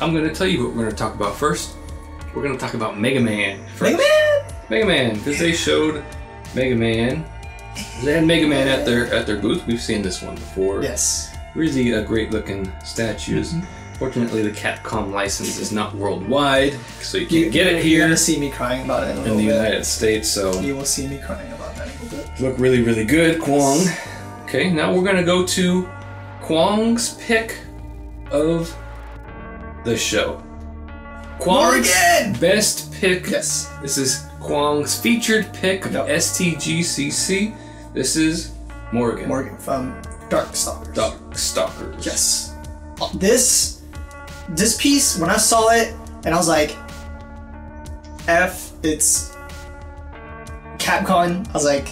I'm going to tell you what we're going to talk about first. We're going to talk about Mega Man first. Mega Man? Mega Man, because they showed Mega Man. They had Mega Man at their booth. We've seen this one before. Yes. Really great looking statues. Fortunately, the Capcom license is not worldwide, so you can't get it here. You're gonna see me crying about it in the United States. So you will see me crying about that a little bit. Look really, really good, Kwong. Okay, now we're gonna go to Kwong's pick of the show. Kwong's best pick. Yes. This is Kwong's featured pick of STGCC. This is Morgan. Morgan from Dark Stalkers. Dark Stalkers. Yes. This piece, when I saw it, and I was like, it's Capcom. I was like,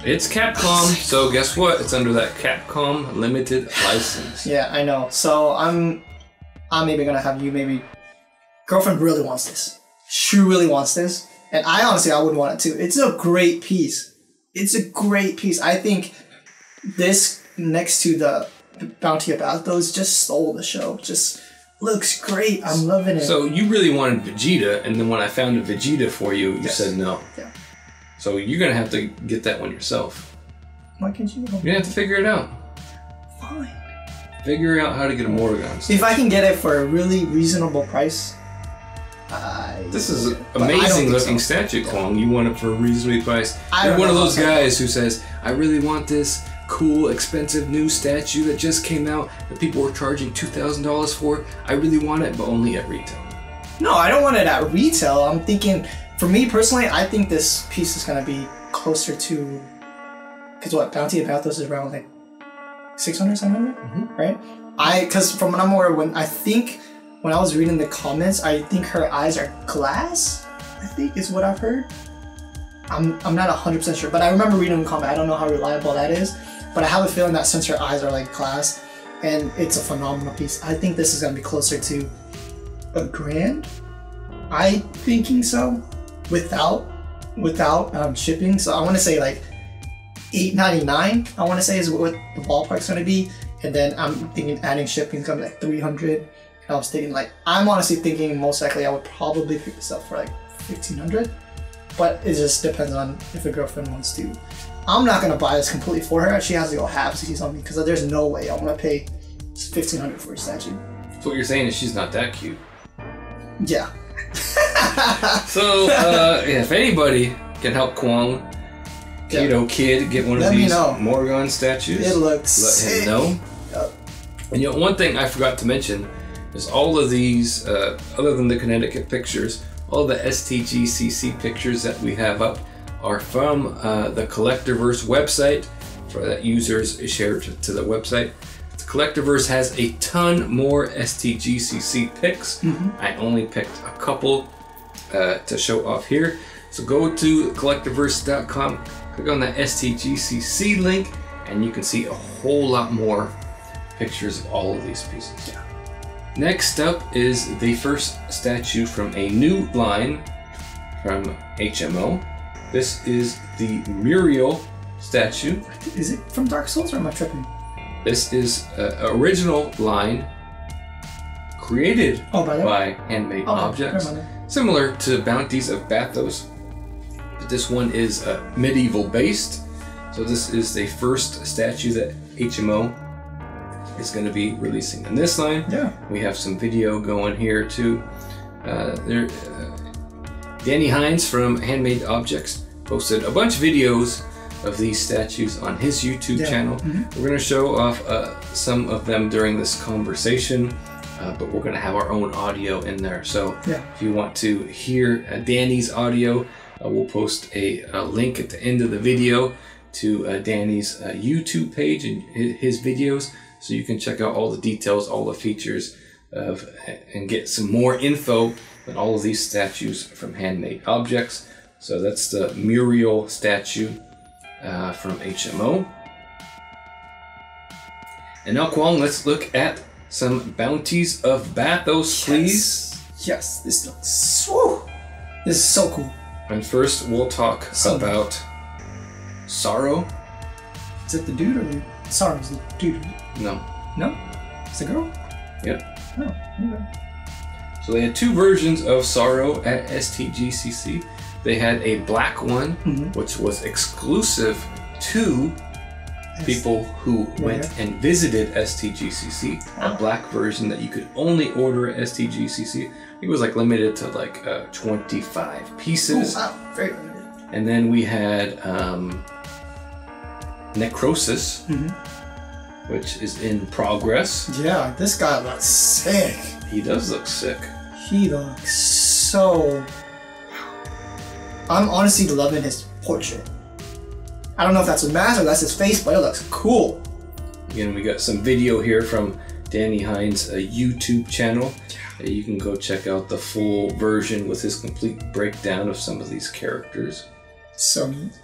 it's Capcom, so guess what? It's under that Capcom limited license. Yeah, I know. So I'm maybe gonna have you maybe. Girlfriend really wants this. She really wants this, and I wouldn't want it too. It's a great piece. It's a great piece. I think this next to the Bounty of Athos just stole the show. Just looks great. I'm loving it. So you really wanted Vegeta, and then when I found a Vegeta for you, you said no. Yeah. So you're gonna have to get that one yourself. Why can't you? You're gonna have to figure it out. Fine. Figure out how to get a Morgan. If I can get it for a really reasonable price. This is an amazing looking statue, Kwong. You want it for a reasonably priced. You're one of those guys who says, I really want this cool, expensive new statue that just came out that people were charging $2,000 for. I really want it, but only at retail. No, I don't want it at retail. I'm thinking, for me personally, I think this piece is going to be closer to, because what, Bounty of Athos is around like 600, 700, right? Because from what I'm aware, when I was reading the comments, I think her eyes are glass, I think is what I've heard. I'm not 100% sure, but I remember reading the comment. I don't know how reliable that is, but I have a feeling that since her eyes are like glass, and it's a phenomenal piece, I think this is going to be closer to $1,000. I'm thinking so, without shipping. So I want to say like $899. I want to say is what the ballpark's going to be, and then I'm thinking adding shipping is going to be like $300. I was thinking I'm honestly thinking most likely I would probably pick this up for like $1,500, but it just depends on if the girlfriend wants to. I'm not gonna buy this completely for her. She has to go halvesies on me because there's no way I'm gonna pay $1,500 for a statue. So what you're saying is she's not that cute. Yeah. So if anybody can help Kwong, Kato Kid, get one of these Morgan statues, it looks let him know. And one thing I forgot to mention is all of these, other than the Connecticut pictures, all the STGCC pictures that we have up are from the Collectorverse website for that users shared to the website. The Collectorverse has a ton more STGCC pics. I only picked a couple to show off here. So go to collectorverse.com, click on that STGCC link, and you can see a whole lot more pictures of all of these pieces. Yeah. Next up is the first statue from a new line from HMO. This is the Muriel statue. Is it from Dark Souls or am I tripping? This is an original line created by Handmade Objects, similar to Bounties of Bathos. But this one is medieval based. So this is the first statue that HMO is going to be releasing in this line. Yeah. We have some video going here too. Danny Hines from Handmade Objects posted a bunch of videos of these statues on his YouTube channel. We're going to show off some of them during this conversation, but we're going to have our own audio in there. So if you want to hear Danny's audio, we'll post a link at the end of the video to Danny's YouTube page and his videos, so you can check out all the details, all the features and get some more info on all of these statues from Handmade Objects. So that's the Muriel statue from HMO. And now, Kwong, let's look at some Bounties of Bathos, please. Yes, this looks so... This is so cool. And first, we'll talk about Sorrow. Is it the dude or the... Sorrow's the dude? No. No? It's the girl? Yep. Oh, okay. So they had two versions of Sorrow at STGCC. They had a black one, which was exclusive to people who went and visited STGCC. A black version that you could only order at STGCC. It was like limited to like 25 pieces. Oh, wow, very limited. And then we had Necrosis, which is in progress. Yeah, this guy looks sick. He does look sick. He looks so... I'm honestly loving his portrait. I don't know if that's a mask or that's his face, but it looks cool. Again, we got some video here from Danny Hines' YouTube channel. You can go check out the full version with his complete breakdown of some of these characters. So neat.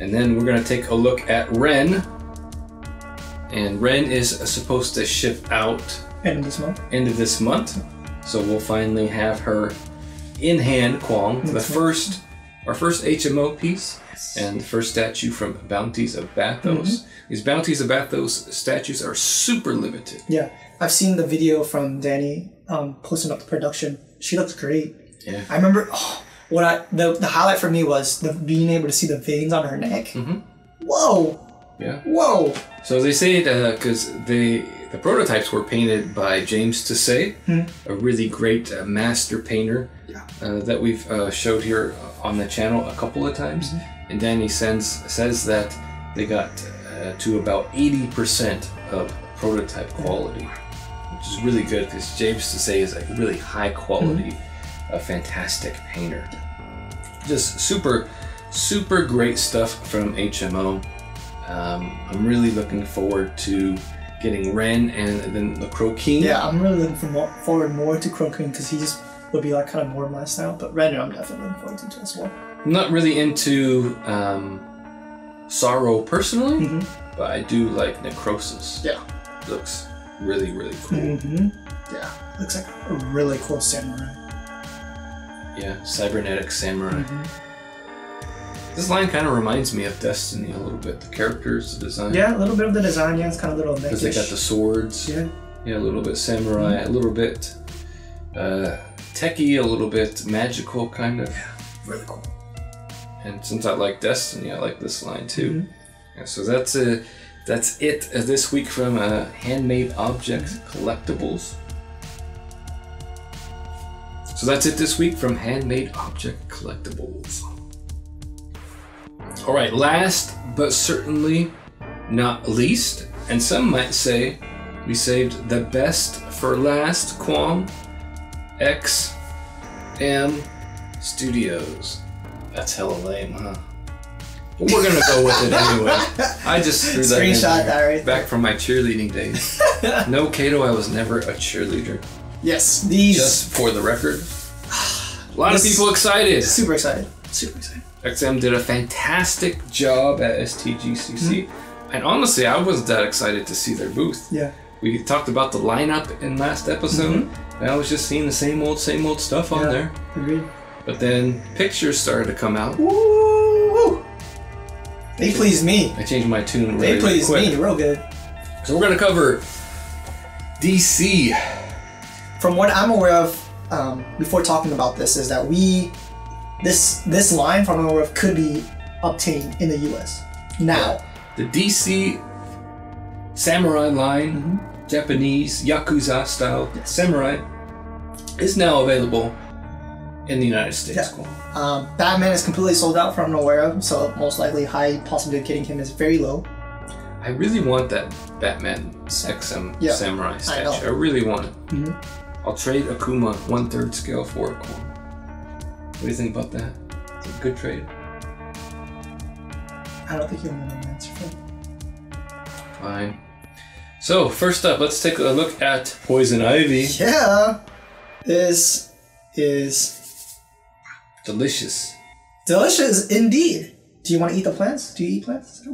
And then we're going to take a look at Ren. And Ren is supposed to ship out end of this month. End of this month. So we'll finally have her in hand, Kwong. Our first HMO piece. Yes. And the first statue from Bounties of Bathos. These Bounties of Bathos statues are super limited. Yeah. I've seen the video from Danny posting up the production. She looks great. Yeah. I remember the highlight for me was being able to see the veins on her neck. Whoa! Yeah. Whoa! So they say because the prototypes were painted by James Tissay, a really great master painter that we've showed here on the channel a couple of times. And Danny says that they got to about 80% of prototype quality, which is really good because James Tissay is a really high quality, fantastic painter. Just super, super great stuff from HMO. I'm really looking forward to getting Ren and then the Crow King. Yeah, I'm really looking forward more to Crow King because he just would be like kind of more my style. But Ren, I'm definitely looking forward to as well. I'm not really into Sorrow personally, but I do like Necrosis. Yeah, looks really, really cool. Yeah, looks like a really cool samurai. Yeah, Cybernetic Samurai. This line kind of reminds me of Destiny a little bit. The characters, the design. Yeah, a little bit of the design. Yeah, it's kind of a little because they got the swords. Yeah. Yeah, a little bit samurai, a little bit techie, a little bit magical, kind of. Yeah, really cool. And since I like Destiny, I like this line too. Yeah, so that's it this week from Handmade Objects Collectibles. So that's it this week from Handmade Object Collectibles. Alright, last but certainly not least, and some might say we saved the best for last, Quam, XM Studios. That's hella lame, huh? But we're gonna go with it anyway. I just threw that in Screenshot that right back from my cheerleading days. No, Kato, I was never a cheerleader. Yes, these. Just for the record. A lot of people excited. Super excited. Super excited. XM did a fantastic job at STGCC. And honestly, I wasn't that excited to see their booth. Yeah. We talked about the lineup in last episode, and I was just seeing the same old stuff on there. Agreed. But then pictures started to come out. Woo! They pleased me. I changed my tune They pleased quick. me real good. So we're gonna cover DC. From what I'm aware of, before talking about this, is that this line from what I'm aware of could be obtained in the US now. The DC Samurai line, Japanese Yakuza style samurai, is now available in the United States. Yeah. Batman is completely sold out from what I'm aware of, so most likely high possibility of getting him is very low. I really want that Batman XM Samurai statue. I really want it. I'll trade Akuma 1/3 scale for it. What do you think about that? Is it a good trade? I don't think you'll know an answer for it. Fine. So, first up, let's take a look at Poison Ivy. Yeah! This is delicious. Delicious indeed. Do you want to eat the plants? Do you eat plants?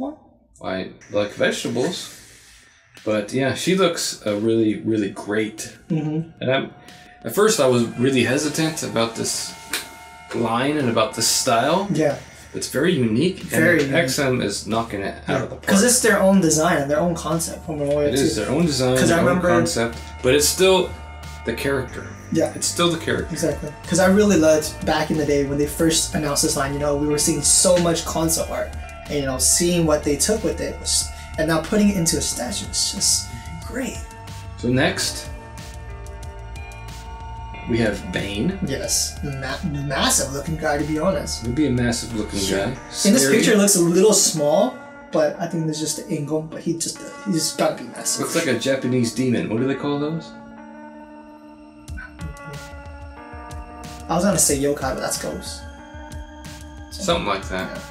I like vegetables. But yeah, she looks really, really great. And at first I was really hesitant about this line and about this style. Yeah. It's very unique. Very unique. XM is knocking it out of the park. Because it's their own design and their own concept. It is their own design, their own concept. But it's still the character. Yeah. It's still the character. Exactly. Because I really loved back in the day when they first announced this line, we were seeing so much concept art. And, seeing what they took with it was... And now putting it into a statue is just great. So next, we have Bane. Yes, massive looking guy, to be honest. Would be a massive looking guy. In this picture, it looks a little small, but I think there's just the angle. But he's just gotta be massive. Looks like a Japanese demon. What do they call those? I was gonna say yokai, but that's ghost. Something like that. Yeah.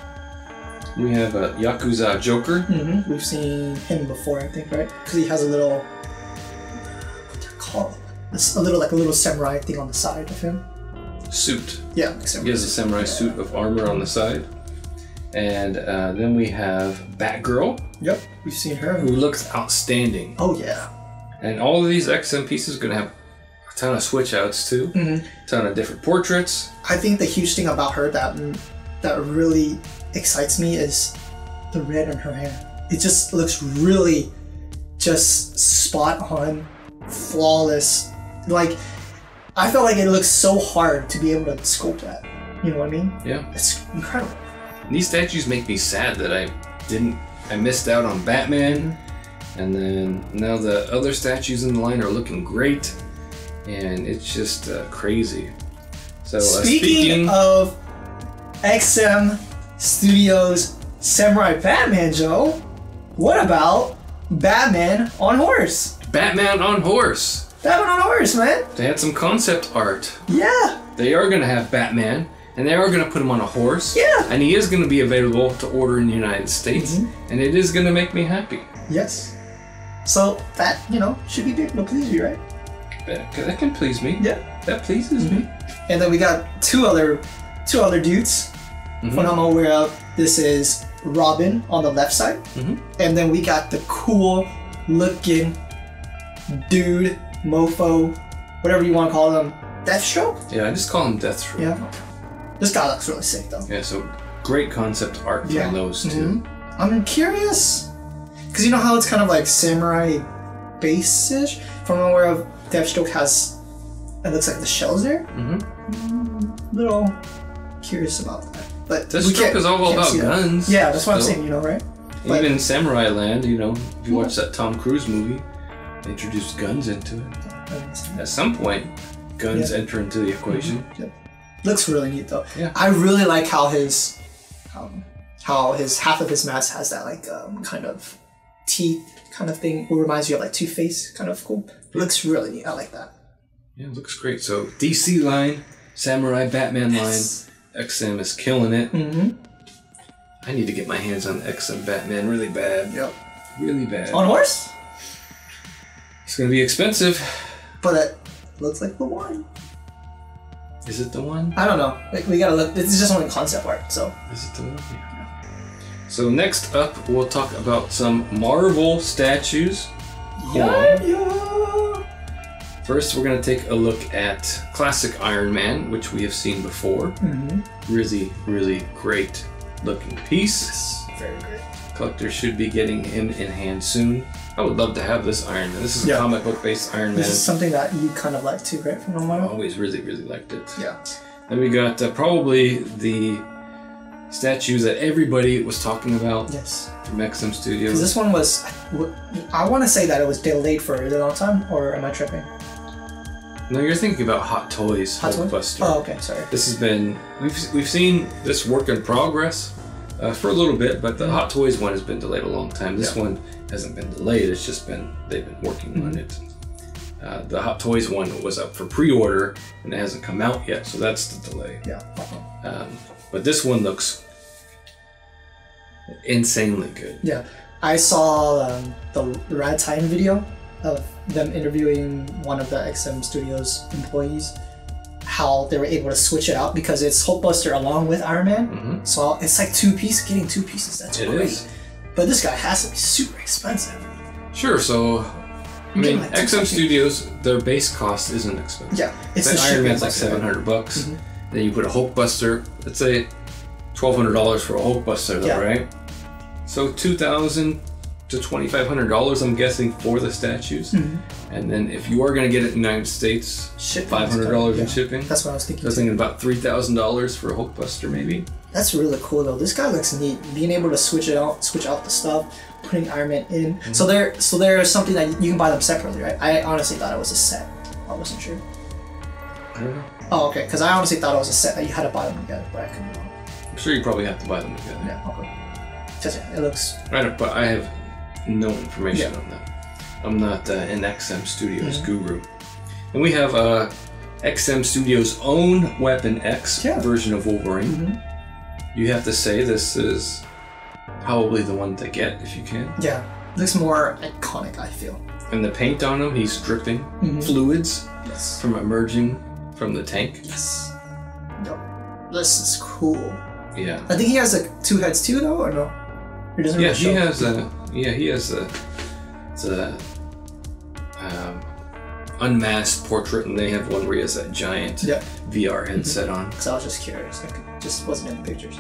We have a Yakuza Joker. We've seen him before, I think, right? Because he has a little, what do you call it? A little samurai thing on the side of him. Suit. Yeah, he has a samurai suit of armor on the side. And then we have Batgirl. Yep, we've seen her. Who looks outstanding. Oh, yeah. And all of these XM pieces are going to have a ton of switch outs too. A ton of different portraits. I think the huge thing about her that really excites me is the red in her hair. It just looks really just spot on, flawless. Like, I felt like it looks so hard to be able to sculpt that. You know what I mean? Yeah. It's incredible. These statues make me sad that I missed out on Batman, and then now the other statues in the line are looking great, and it's just crazy. So speaking of XM Studios Samurai Batman, Joe, what about Batman on horse? Batman on horse. Batman on horse, man. They had some concept art. Yeah. They are going to have Batman, and they are going to put him on a horse. Yeah. And he is going to be available to order in the United States, and it is going to make me happy. Yes. So that, should be able to please you, right? That can please me. Yeah. That pleases me. And then we got two other dudes. From what I'm aware of, this is Robin on the left side, and then we got the cool looking dude, mofo, whatever you want to call him, Deathstroke? Yeah, I just call him Deathstroke. Yeah. This guy looks really sick though. Yeah, so great concept art from those two. I'm curious, because you know how it's kind of like samurai base-ish? From what I'm aware of, Deathstroke has, it looks like the shells there. Little curious about that. But Deathstroke is all about guns. Yeah, that's what I'm saying, right? Even in Samurai Land, if you watch that Tom Cruise movie, they introduced guns into it. At some point, guns enter into the equation. Yep. Looks really neat though. Yeah. I really like how his half of his mask has that like kind of teeth kind of thing. It reminds you of like Two-Face, kind of cool. It looks really neat. I like that. Yeah, it looks great. So DC line, Samurai, Batman line, XM is killing it. I need to get my hands on XM Batman really bad. Yep. Really bad. On horse? It's gonna be expensive. But it looks like the one. Is it the one? I don't know. Like, we gotta look. It's just only concept art, so. Is it the one? Yeah. So next up, we'll talk about some Marvel statues. First, we're going to take a look at classic Iron Man, which we have seen before. Really, really great looking piece. Yes, very great. Collectors should be getting him in hand soon. I would love to have this Iron Man. This is a comic book based Iron Man. This is something that you kind of like too, right? From the I always really, really liked it. Yeah. Then we got probably the statues that everybody was talking about. Yes. From XM Studios. Because this one was, I want to say that it was delayed for a really long time, or am I tripping? No, you're thinking about Hot Toys, Hulkbuster. Oh, okay, sorry. This has been, we've seen this work in progress for a little bit, but the Hot Toys one has been delayed a long time. This one hasn't been delayed, it's just been, they've been working on it. The Hot Toys one was up for pre-order and it hasn't come out yet, so that's the delay. Yeah. But this one looks insanely good. Yeah, I saw the Rad Titan video of them interviewing one of the XM Studios employees, how they were able to switch it out because it's Hulkbuster along with Iron Man. So it's like getting two pieces. That's great. But this guy has to be super expensive. Sure, so I mean, like XM Studios, their base cost isn't expensive. Yeah, it's the Iron Man's like $700. Then you put a Hulkbuster, let's say $1,200 for a Hulkbuster, though, right? So $2,000 to $2,500, I'm guessing, for the statues. And then if you are going to get it in the United States, $500 in shipping. That's what I was thinking. I was thinking about $3,000 for a Hulkbuster, maybe. That's really cool though. This guy looks neat. Being able to switch out the stuff, putting Iron Man in. So there's something that you can buy them separately, right? I honestly thought it was a set. I wasn't sure. I don't know. Oh, okay. Because I honestly thought it was a set that you had to buy them together, but I couldn't be wrong. I'm sure you probably have to buy them together. Yeah. Okay. Just it looks. Right, but I have no information on that. I'm not an XM Studios guru. And we have XM Studios' own Weapon X version of Wolverine. You have to say this is probably the one to get if you can. Yeah, looks more iconic, I feel. And the paint on him, he's dripping fluids from emerging from the tank. Yes. Yep. This is cool. Yeah. I think he has like two heads too, though, or no? He doesn't really show. He has a unmasked portrait, and they have one where he has that giant VR headset on. So I was just curious. It just wasn't in the pictures.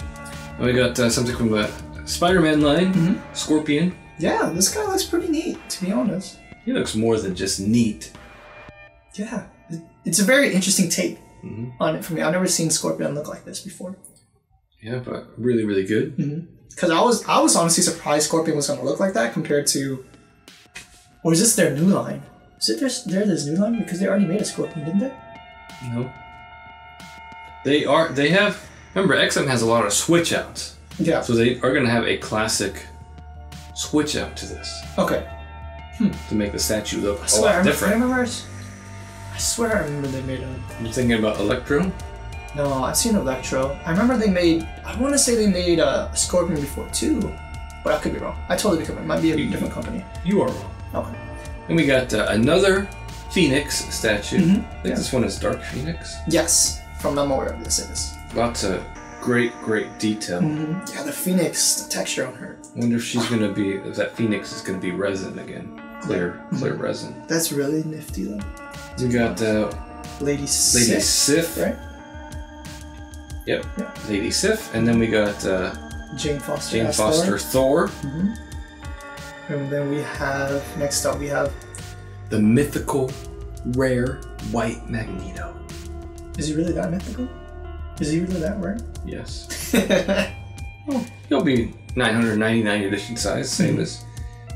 And we got something from the Spider-Man line, Scorpion. Yeah, this guy looks pretty neat, to be honest. He looks more than just neat. Yeah, it's a very interesting take on it for me. I've never seen Scorpion look like this before. Yeah, but really, really good. Because I was honestly surprised Scorpion was going to look like that compared to, or is this their new line? Is it this new line? Because they already made a Scorpion, didn't they? No. They have. Remember, XM has a lot of switch outs. Yeah. So they are going to have a classic switch out to this. Okay. To make the statue look a lot different. I swear I remember they made a... You're thinking about Electro? No, I've seen Electro. I remember I want to say they made a Scorpion before too, but I could be wrong. I totally could be wrong. It might be a different company. You are wrong. Okay. And we got another Phoenix statue. I think this one is Dark Phoenix. Yes, from Namor of this is. Lots of great detail. Yeah, the Phoenix, the texture on her. I wonder if if that Phoenix is going to be resin again. Clear resin. That's really nifty though. We got Lady Sif, right? Yep. Lady Sif, and then we got Jane Foster Thor. And then next up we have the mythical, rare white Magneto. Is he really that mythical? Is he really that rare? Yes. Well, he'll be 999 edition size, same as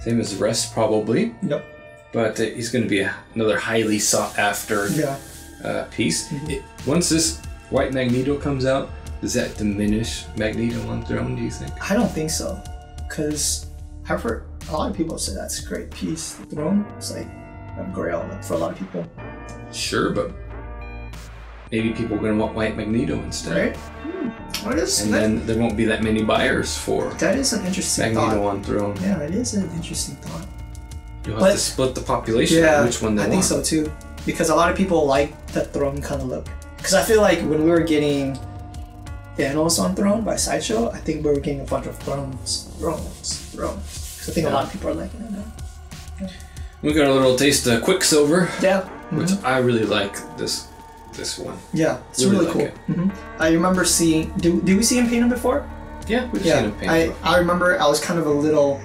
the rest probably. Yep. But he's going to be another highly sought after piece. Once this white Magneto comes out, does that diminish Magneto on Throne, do you think? I don't think so, because I've heard a lot of people say that's a great piece. The Throne, it's like a grail for a lot of people. Sure, but maybe people are going to want white Magneto instead. Right? Then there won't be that many buyers for that is an interesting Magneto thought. on Throne. Yeah, it is an interesting thought. You'll have to split the population on which one they want. I think so too, because a lot of people like the Throne kind of look. Because I feel like when we were getting Thanos on Throne by Sideshow, I think we were getting a bunch of Thrones. Because I think a lot of people are liking it now. Yeah. We got a little taste of Quicksilver. Yeah. Which I really like this one. Yeah, it's really cool. I remember seeing. Did we see him paint him before? Yeah, we've seen him paint him. I remember I was kind of a little.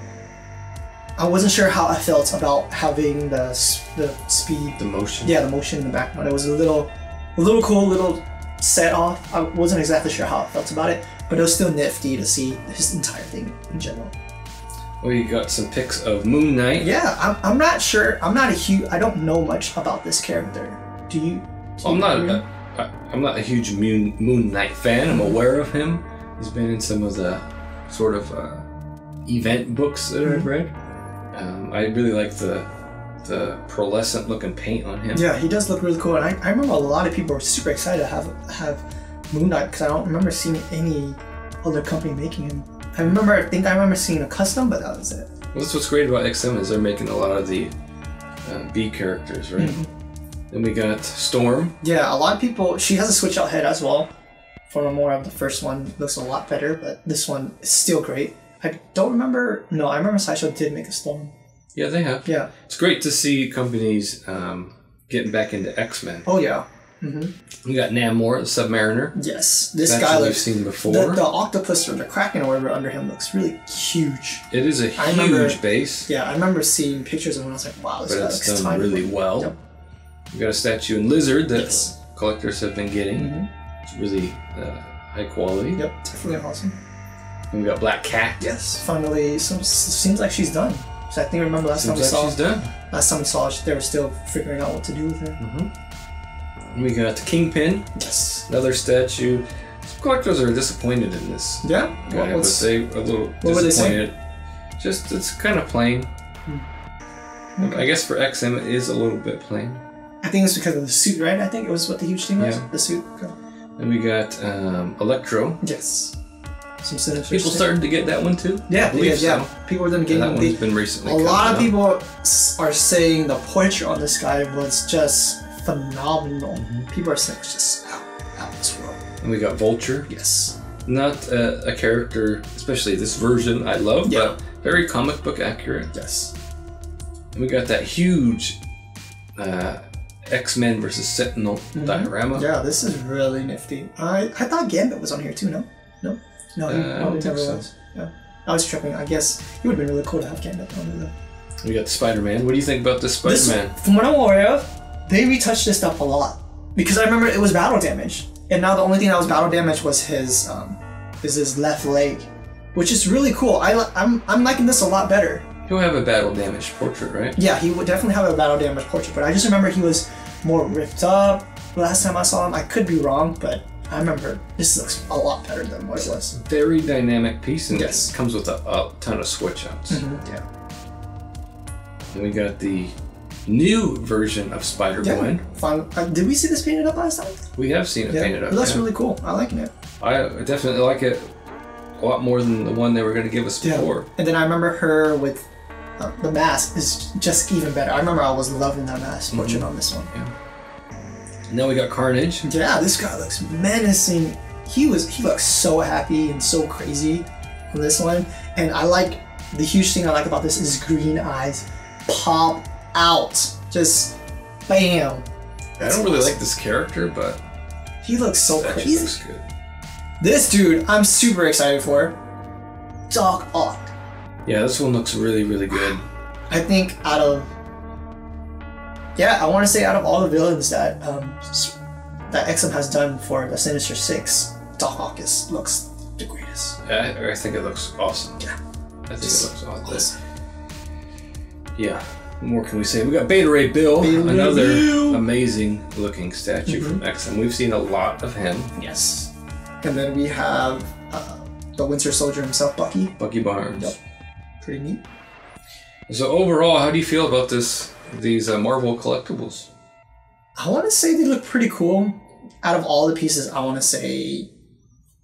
I wasn't sure how I felt about having the speed. The motion. Yeah, the motion in the background. It was a little cool, little set off. I wasn't exactly sure how I felt about it, but it was still nifty to see his entire thing in general. We got some pics of Moon Knight. Yeah, I'm not sure. I don't know much about this character. Do you? I'm not a huge Moon Knight fan. I'm aware of him. He's been in some of the sort of event books that I've read. I really like the pearlescent looking paint on him. Yeah, he does look really cool. And I remember a lot of people were super excited to have Moon Knight, because I don't remember seeing any other company making him. I think I remember seeing a custom, but that was it. Well, that's what's great about XM is they're making a lot of the B characters, right? Then we got Storm. Yeah, a lot of people. She has a switch out head as well. For more of the first one, looks a lot better, but this one is still great. I don't remember. No, I remember Sideshow did make a Storm. Yeah, they have. Yeah, it's great to see companies getting back into X-Men. Oh yeah. We got Namor the Submariner. Yes, this guy looks. We've seen before. The octopus or the kraken or whatever under him looks really huge. It is a huge base. Yeah, I remember seeing pictures of him and I was like, wow, this guy looks done tiny. really well. Yep. We got a statue in Lizard that collectors have been getting. It's really high quality. Yep, definitely awesome. And we got Black Cat. Yes, finally, seems like she's done. So I think remember last time we saw. She's done. Last time we saw, they were still figuring out what to do with her. And we got Kingpin. Yes. Another statue. Some collectors are disappointed in this. Yeah. Guy, but they are a little disappointed. Just it's kind of plain. I guess for XM it is a little bit plain. I think it's because of the suit, right? I think it was what the huge thing was. The suit. And we got Electro. Yes. Some sinister people starting to get that one too? Yeah, I believe so. People are getting that one's been recently. A lot of people are saying the portrait on this guy was just phenomenal. People are saying it's just out of this world. And we got Vulture. Yes. Not a character, especially this version I love, but very comic book accurate. Yes. And we got that huge X-Men versus Sentinel diorama. Yeah, this is really nifty. I thought Gambit was on here too, no? No, he never was. Yeah. I was tripping. I guess it would have been really cool to have Gambit on there. We got the Spider-Man. What do you think about this Spider-Man? From what I'm aware of, they retouched this stuff a lot. Because I remember it was battle damage. And now the only thing that was battle damage was his left leg. Which is really cool. I'm liking this a lot better. He'll have a battle damage portrait, right? Yeah, he would definitely have a battle damage portrait, but I just remember he was more ripped up last time I saw him. I could be wrong, but I remember this looks a lot better than what it was. Very dynamic piece, and it comes with a ton of switch outs. Yeah. And we got the new version of Spider-Gwen. Did we see this painted up last time? We have seen it painted up. It looks really cool. I like it. I definitely like it a lot more than the one they were going to give us before. And then I remember her with the mask is just even better. I remember I was loving that mask portrait on this one. Yeah. Now we got Carnage. Yeah, this guy looks menacing. He looks so happy and so crazy on this one. And I like the huge thing I like about this is green eyes pop out. Just bam. I don't really like this character, but he looks so crazy. Looks good. This dude, I'm super excited for. Doc Ock. Yeah, this one looks really, really good. I think I want to say out of all the villains that XM has done for the Sinister Six, Doc Ock looks the greatest. I think it looks awesome. Yeah. I think it looks awesome. Yeah. What more can we say? We got Beta Ray Bill, Beta Ray another Bill. amazing looking statue from XM. We've seen a lot of him. Yes. And then we have the Winter Soldier himself, Bucky. Bucky Barnes. Yep. Pretty neat. So overall, how do you feel about these Marvel collectibles? I want to say they look pretty cool. Out of all the pieces, I want to say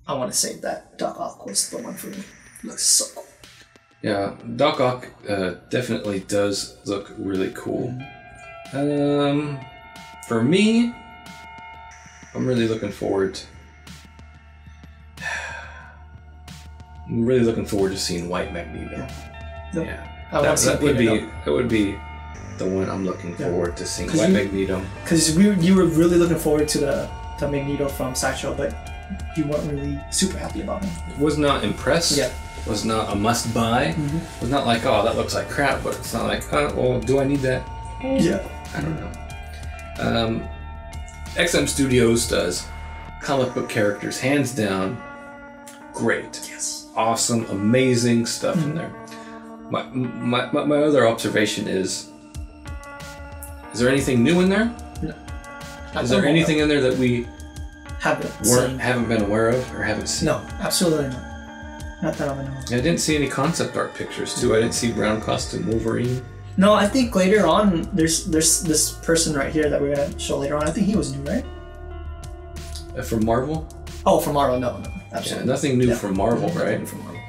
that Doc Ock was the one for me. Looks so cool. Yeah, Doc Ock definitely does look really cool. For me, I'm really looking forward. I'm really looking forward to seeing White Magneto. Yeah, that would be the one I'm looking forward to seeing. White Magneto. Because you were really looking forward to the Magneto from Sideshow, but you weren't really super happy about him. Was not impressed. Yeah. Was not a must buy. Was not like, oh, that looks like crap, but it's not like, oh, well, do I need that? Yeah. I don't know. XM Studios does comic book characters, hands down, great. Yes. Awesome, amazing stuff in there. My other observation is there anything new in there? No. Is there anything in there that we haven't been aware of or haven't seen? No, absolutely not. Not that I'm aware of. I didn't see any concept art pictures too. I didn't see brown costume Wolverine. No, I think later on there's this person right here that we're gonna show later on. I think he was new, right? From Marvel? Oh, from Marvel, no, absolutely. Yeah, nothing new from Marvel, right? Nothing from Marvel.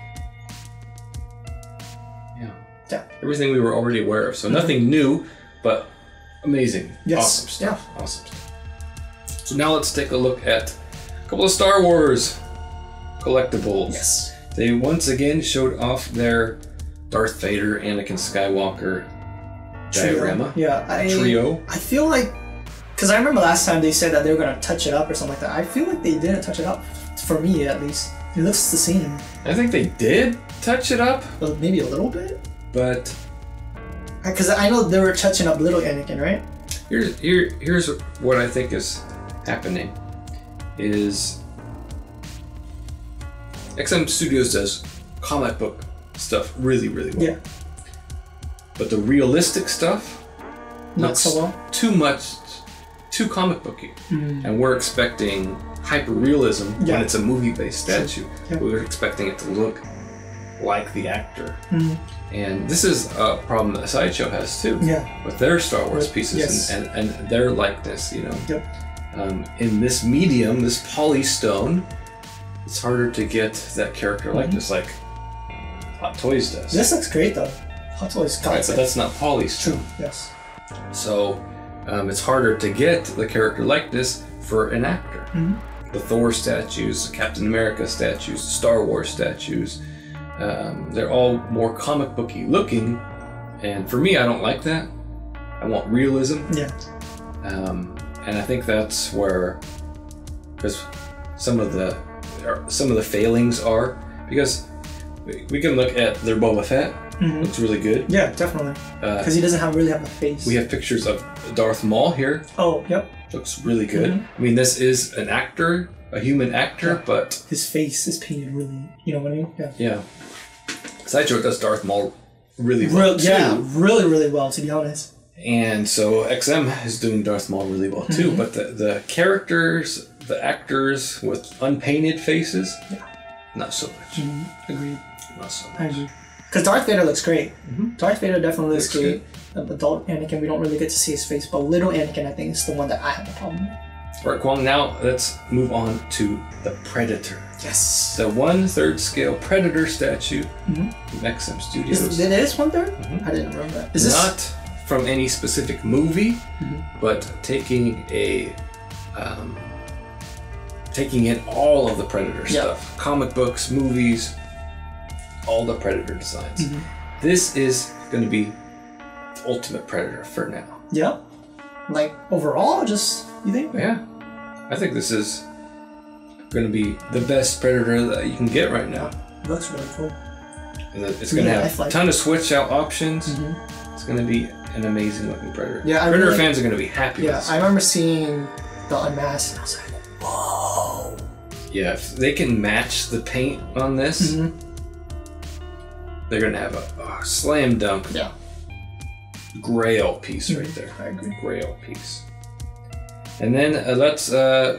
Yeah. Everything we were already aware of. So nothing new, but amazing. Yes. Awesome stuff. Yeah. Awesome stuff. So now let's take a look at a couple of Star Wars collectibles. Yes. They once again showed off their Darth Vader, Anakin Skywalker diorama. Yeah, trio. I feel like, because I remember last time they said that they were gonna touch it up or something like that. I feel like they didn't touch it up, for me at least. It looks the same. I think they did touch it up, well, maybe a little bit. But because I know they were touching up little Anakin, right? Here's what I think is happening. Is XM Studios does comic book stuff really, really well. Yeah. But the realistic stuff not so well. Too comic booky. And we're expecting hyper realism when it's a movie-based statue. Yeah. We're expecting it to look like the actor. And this is a problem that Sideshow has too. Yeah. With their Star Wars pieces and their likeness, you know. Yep. In this medium, this polystone, it's harder to get that character likeness like Hot Toys does. This looks great though. Hot Toys got but that's not polystone. True. Yes. So it's harder to get the character likeness for an actor. The Thor statues, Captain America statues, Star Wars statues, they're all more comic booky looking, and for me, I don't like that. I want realism. Yeah. And I think that's where, because some of the failings are, because we can look at their Boba Fett. Looks really good. Yeah, definitely. Because he doesn't really have a face. We have pictures of Darth Maul here. Oh, yep. Looks really good. I mean, this is an actor, a human actor, but his face is painted really. You know what I mean? Yeah. Yeah. Sideshow does Darth Maul really well too. Yeah, really, really well, to be honest. And so XM is doing Darth Maul really well too. But the characters, the actors with unpainted faces, not so much. Agreed. Not so much. I agree. Because Darth Vader looks great. Darth Vader definitely looks great. Adult Anakin, we don't really get to see his face, but little Anakin, I think, is the one that I have a problem with. Alright, Kwong, now let's move on to the Predator. Yes. The 1/3 scale Predator statue from XM Studios. It is 1/3? I didn't remember that. Is this not from any specific movie, but taking in all of the Predator stuff. Comic books, movies, all the Predator designs. This is going to be the ultimate Predator for now. Yeah? Like, overall, just, you think? Yeah. I think this is going to be the best Predator that you can get right now. It looks really cool. And it's going to have a ton of switch out options. It's going to be an amazing looking Predator. Yeah, Predator fans are going to be happy with this. I remember seeing the Unmasked and I was like, whoa. Yeah, if they can match the paint on this, they're going to have a slam dunk Grail piece right there. I agree. Grail piece. And then let's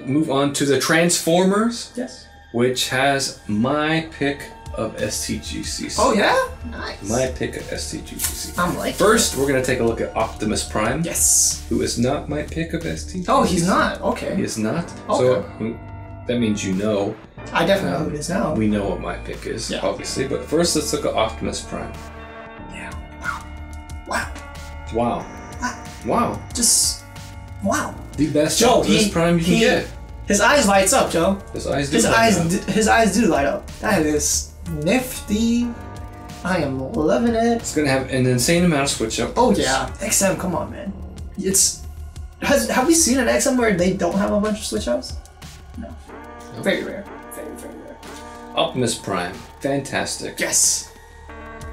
move on to the Transformers. Yes. Which has my pick of STGCC. Oh yeah? Nice. My pick of STGCC. I'm like. First, we're going to take a look at Optimus Prime. Yes. Who is not my pick of STGCC. Oh, he's not? Okay. He is not. Okay. So that means you know. I definitely know who it is now. We know what my pick is, obviously. But first, let's look at Optimus Prime. Yeah. Wow. Wow. Wow. Wow. Just, wow. The best Optimus Prime you can get. His eyes lights up, Joe. His eyes do His eyes do light up. That is nifty. I am loving it. It's gonna have an insane amount of switch up. Oh yeah, XM. Come on, man. Have we seen an XM where they don't have a bunch of switch ups? No. Very rare. Very rare. Optimus Prime, fantastic. Yes.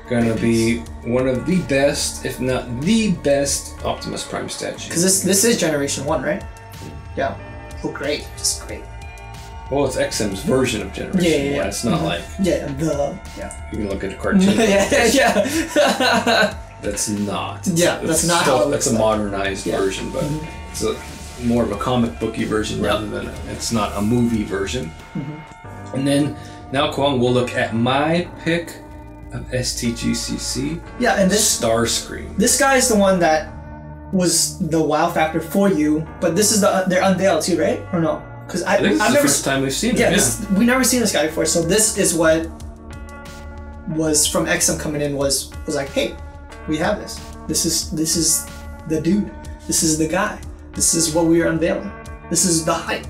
Gonna be one of the best, if not the best, Optimus Prime statues. Because this is Generation 1, right? Yeah. Oh, great. Just great. Well, it's XM's version of Generation 1. It's not like... Yeah. You can look at a cartoon. yeah. That's not. Yeah, that's not how it looks. That's a modernized version, but it's more of a comic booky version rather than it's not a movie version. And then, now Kwong, we'll look at my pick of STGCC. Yeah, and this... Starscream. This guy is the one that was the wow factor for you, but this is they're unveiled too, right? Or no? Because I think this is the first time we've seen him. Yeah, we never seen this guy before. So this is what was from XM coming in was like, hey, we have this. This is the dude. This is the guy. This is what we are unveiling. This is the hype.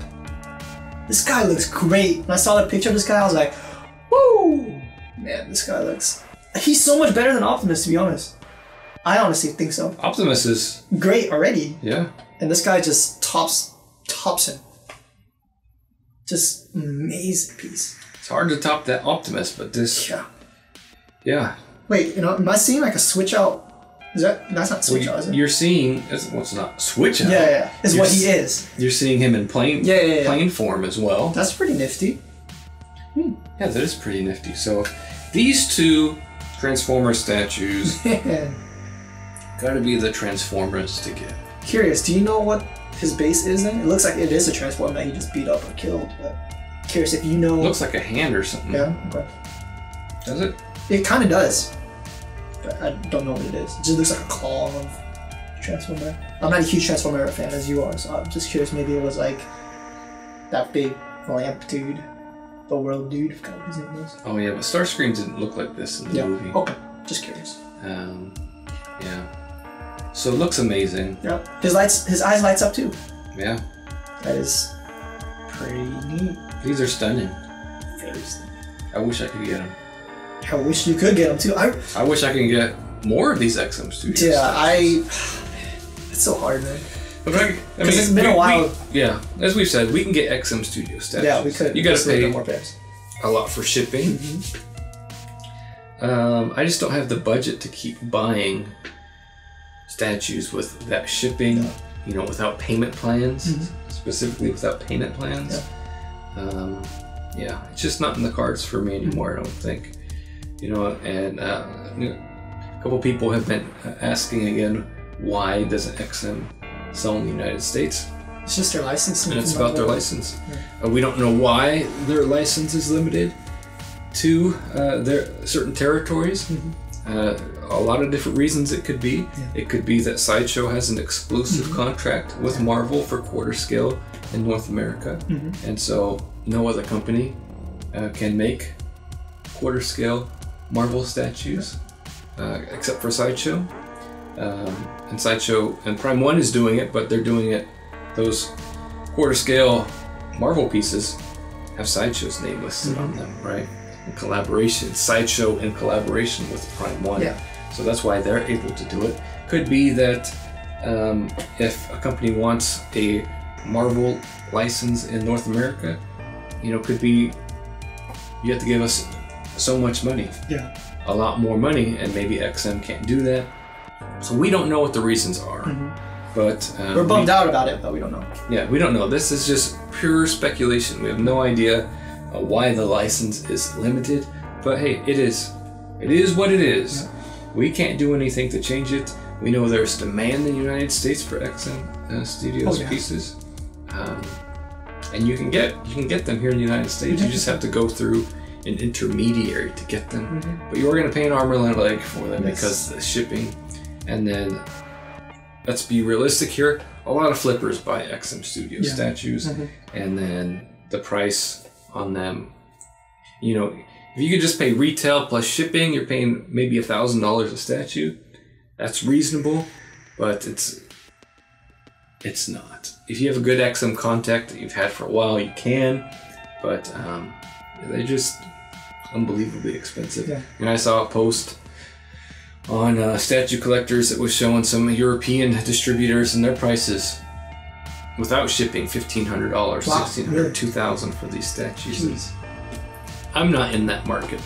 This guy looks great. When I saw the picture of this guy, I was like, woo! Man, this guy looks... He's so much better than Optimus, to be honest. I honestly think so. Optimus is... great already. Yeah. And this guy just tops him. Just amazing piece. It's hard to top that Optimus, but this... Yeah. Wait, am I seeing like a switch out? That's not switch out, is it? You're seeing... What's not? Switch out. Yeah. Is what he is. You're seeing him in plane form as well. That's pretty nifty. Yeah, that is pretty nifty. So, these two Transformer statues... Gotta be the Transformers to get. Curious, do you know what his base is then? It looks like it is a Transformer that he just beat up or killed, but curious if you know... Looks like a hand or something. Yeah, okay. Does it? It kind of does. But I don't know what it is. It just looks like a claw of Transformer. I'm not a huge Transformer fan as you are, so I'm just curious, maybe it was like that big lamp dude, the world dude, I forgot what his name was. Oh yeah, but Starscream didn't look like this in the movie. Okay, just curious. Yeah. So it looks amazing. Yep. His eyes lights up too. Yeah. That is pretty neat. These are stunning. Very stunning. I wish I could get them. I wish you could get them too. I wish I could get more of these XM Studios. Yeah, it's so hard, man. Because it's been a while. As we've said, we can get XM Studio statues. Yeah, we could. You gotta pay more pairs. A lot for shipping. I just don't have the budget to keep buying statues with that shipping, without payment plans, specifically without payment plans. It's just not in the cards for me anymore, I don't think. And a couple people have been asking again, why doesn't XM sell in the United States? It's just their licensing. And it's about their license. We don't know why their license is limited to their certain territories. A lot of different reasons it could be. It could be that Sideshow has an exclusive contract with Marvel for quarter scale in North America, and so no other company can make quarter scale Marvel statues except for Sideshow. And Sideshow and Prime 1 is doing it, but they're doing it, those quarter scale Marvel pieces have Sideshow's name listed on them, right? In collaboration, Sideshow in collaboration with Prime 1. So that's why they're able to do it. Could be that if a company wants a Marvel license in North America, could be you have to give us so much money. A lot more money, and maybe XM can't do that. So we don't know what the reasons are. But we're bummed out about it, but we don't know. Yeah, we don't know. This is just pure speculation. We have no idea why the license is limited. But hey, it is what it is. We can't do anything to change it. We know there's demand in the United States for XM Studios pieces, and you can get them here in the United States. You just have to go through an intermediary to get them, but you're going to pay an arm and a leg for them because of the shipping. And then, let's be realistic here, a lot of flippers buy XM Studio statues, and then the price on them, you know, if you could just pay retail plus shipping, you're paying maybe $1,000 a statue. That's reasonable, but it's not. If you have a good XM contact that you've had for a while, you can, but they're just unbelievably expensive. And I saw a post on Statue Collectors that was showing some European distributors and their prices without shipping, $1,500, $1,600, $2,000 for these statues. I'm not in that market.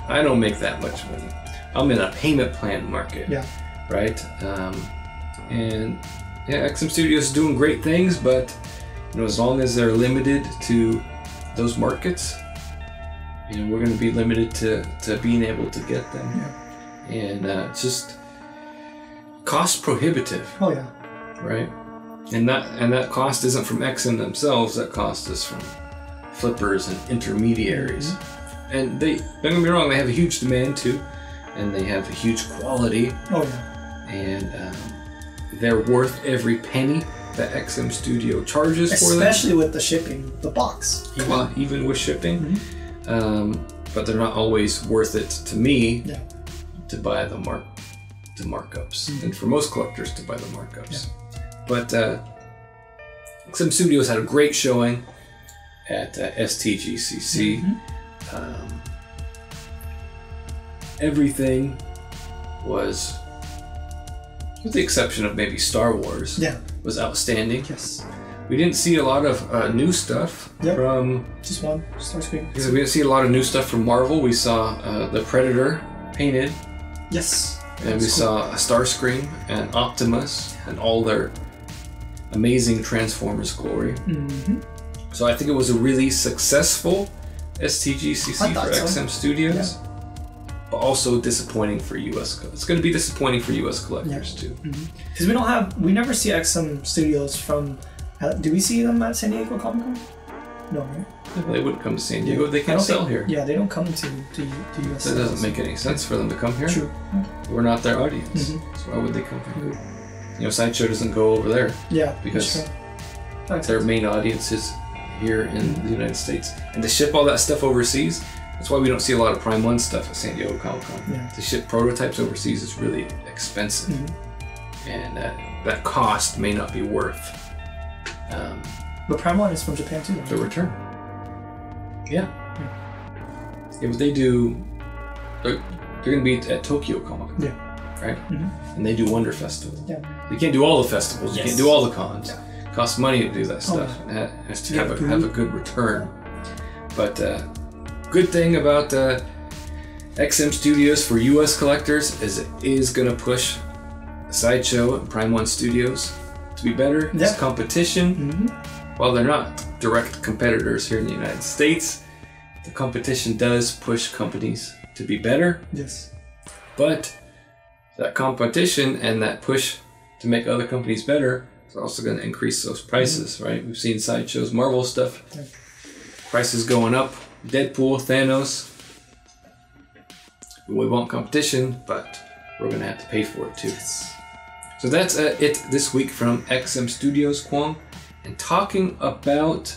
I don't make that much money. I'm in a payment plan market, right? And XM Studios is doing great things, but you know, as long as they're limited to those markets, you know, we're going to be limited to being able to get them. And it's just cost prohibitive. Right? And that cost isn't from XM themselves. That cost is from flippers and intermediaries. And don't get me wrong, they have a huge demand too, and they have a huge quality. And they're worth every penny that XM Studio charges for them. Especially with the shipping, the box. Even with shipping. But they're not always worth it to me to buy the markups. And for most collectors to buy the markups. But XM Studios had a great showing at STGCC. Everything was, with the exception of maybe Star Wars, was outstanding. We didn't see a lot of new stuff from... Just one, Starscream. We didn't see a lot of new stuff from Marvel. We saw the Predator painted. And we saw Starscream and Optimus and all their amazing Transformers glory. So I think it was a really successful STGCC for XM Studios, but also disappointing for US. It's going to be disappointing for US collectors too. Because we never see XM Studios from. Do we see them at San Diego Comic Con? No, right? They wouldn't come to San Diego. They can't sell here. They don't come to US. That doesn't make any sense for them to come here. True. We're not their audience. So why would they come here? You know, Sideshow doesn't go over there. Because their main audience is here in the United States. And to ship all that stuff overseas, that's why we don't see a lot of Prime 1 stuff at San Diego Comic Con. To ship prototypes overseas is really expensive. And that cost may not be worth but Prime 1 is from Japan too. The return. But they do, they're going to be at Tokyo Comic Con. Right? And they do Wonder Festival. You can't do all the festivals. You can't do all the cons. It costs money to do that stuff. And it has to have a good return. But good thing about XM Studios for US collectors is it is going to push Sideshow and Prime 1 Studios to be better. It's competition. While they're not direct competitors here in the United States, the competition does push companies to be better. But that competition and that push to make other companies better is also going to increase those prices, right? We've seen Sideshow's Marvel stuff. Prices going up. Deadpool, Thanos. We want competition, but we're going to have to pay for it too. So that's it this week from XM Studios, Kwong. And talking about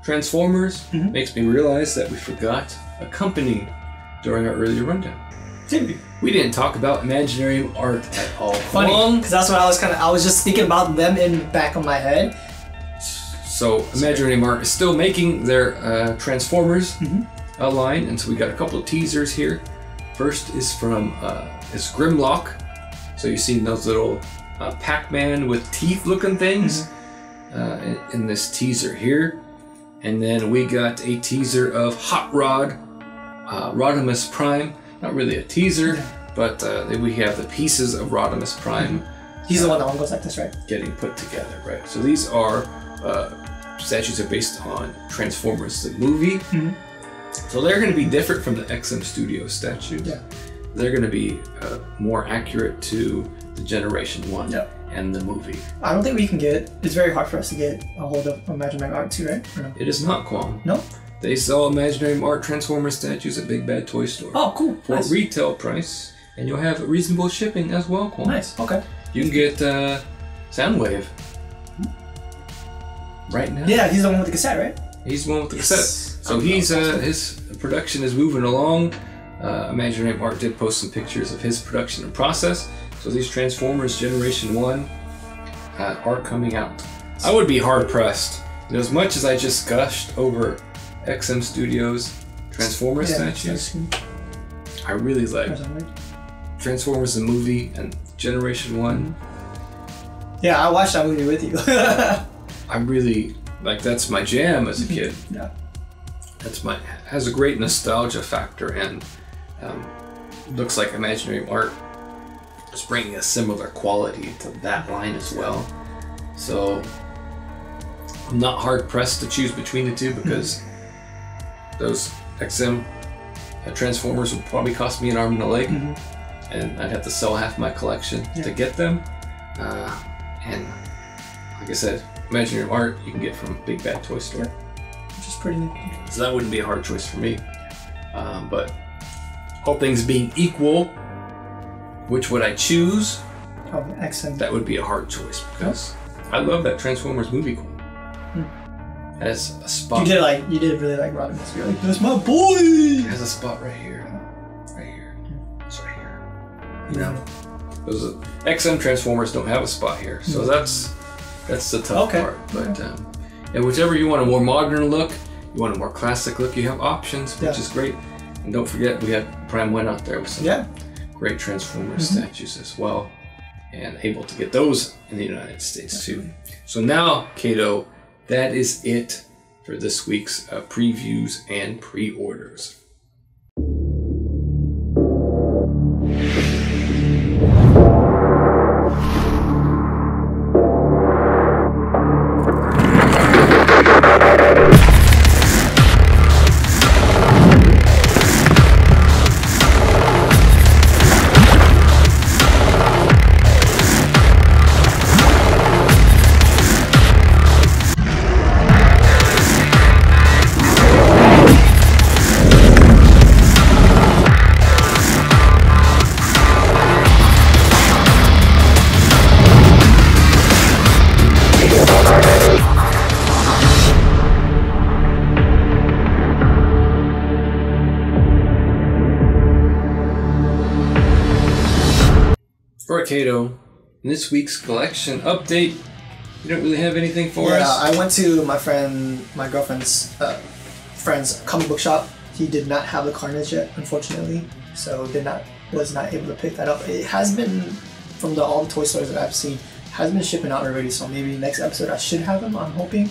Transformers makes me realize that we forgot a company during our earlier rundown. Did we? We didn't talk about Imaginary Art at all. Funny, because that's what I was just thinking about them in the back of my head. So Imaginary Art is still making their Transformers line, and so we got a couple of teasers here. First is from is Grimlock. So you've seen those little Pac-Man with teeth looking things in this teaser here. And then we got a teaser of Hot Rod, Rodimus Prime. Not really a teaser, but we have the pieces of Rodimus Prime. He's the one that goes like this, right? Getting put together, right? So these are statues are based on Transformers the movie. So they're going to be different from the XM Studio statue. they're going to be more accurate to the Generation 1 and the movie. I don't think we can get, it's very hard for us to get a hold of Imaginary Art 2, right? Or no? It is not, Kwong. No? They sell Imaginary Art Transformer statues at Big Bad Toy Store. Oh, cool. For retail price, and you'll have reasonable shipping as well, Kwong. Nice, okay. You can get Soundwave right now. Yeah, he's the one with the cassette, right? He's the one with the cassette. So he's his production is moving along. Imaginary Art did post some pictures of his production and process. So these Transformers Generation 1 are coming out. I would be hard pressed. As much as I just gushed over XM Studios Transformers statues, I really like Transformers the movie and Generation 1. Yeah, I watched that movie with you. I really, like, that's my jam as a kid. Yeah. Has a great nostalgia factor, and looks like Imaginary Art is bringing a similar quality to that line as well. So I'm not hard pressed to choose between the two, because those XM Transformers would probably cost me an arm and a leg, and I'd have to sell half my collection to get them. And like I said, Imaginary Art you can get from Big Bad Toy Store, which is pretty neat. So that wouldn't be a hard choice for me. But all things being equal, which would I choose? Probably XM. That would be a hard choice, because I love that Transformers movie. Has a spot. You did really like Robinus. You're like, that's my boy. It has a spot right here. Right here. It's right here. Yeah. Those XM Transformers don't have a spot here, so that's the tough part. But and whichever you want, a more modern look, you want a more classic look, you have options, which is great. And don't forget, we have Prime One out there with some great Transformers statues as well, and able to get those in the United States too. So now, Kato, that is it for this week's previews and pre-orders. Kato, in this week's collection update, you don't really have anything for us? Yeah, I went to my girlfriend's friend's comic book shop. He did not have the Carnage yet, unfortunately, so was not able to pick that up. It has been, from all the toy stores that I've seen, has been shipping out already, so maybe next episode I should have them, I'm hoping.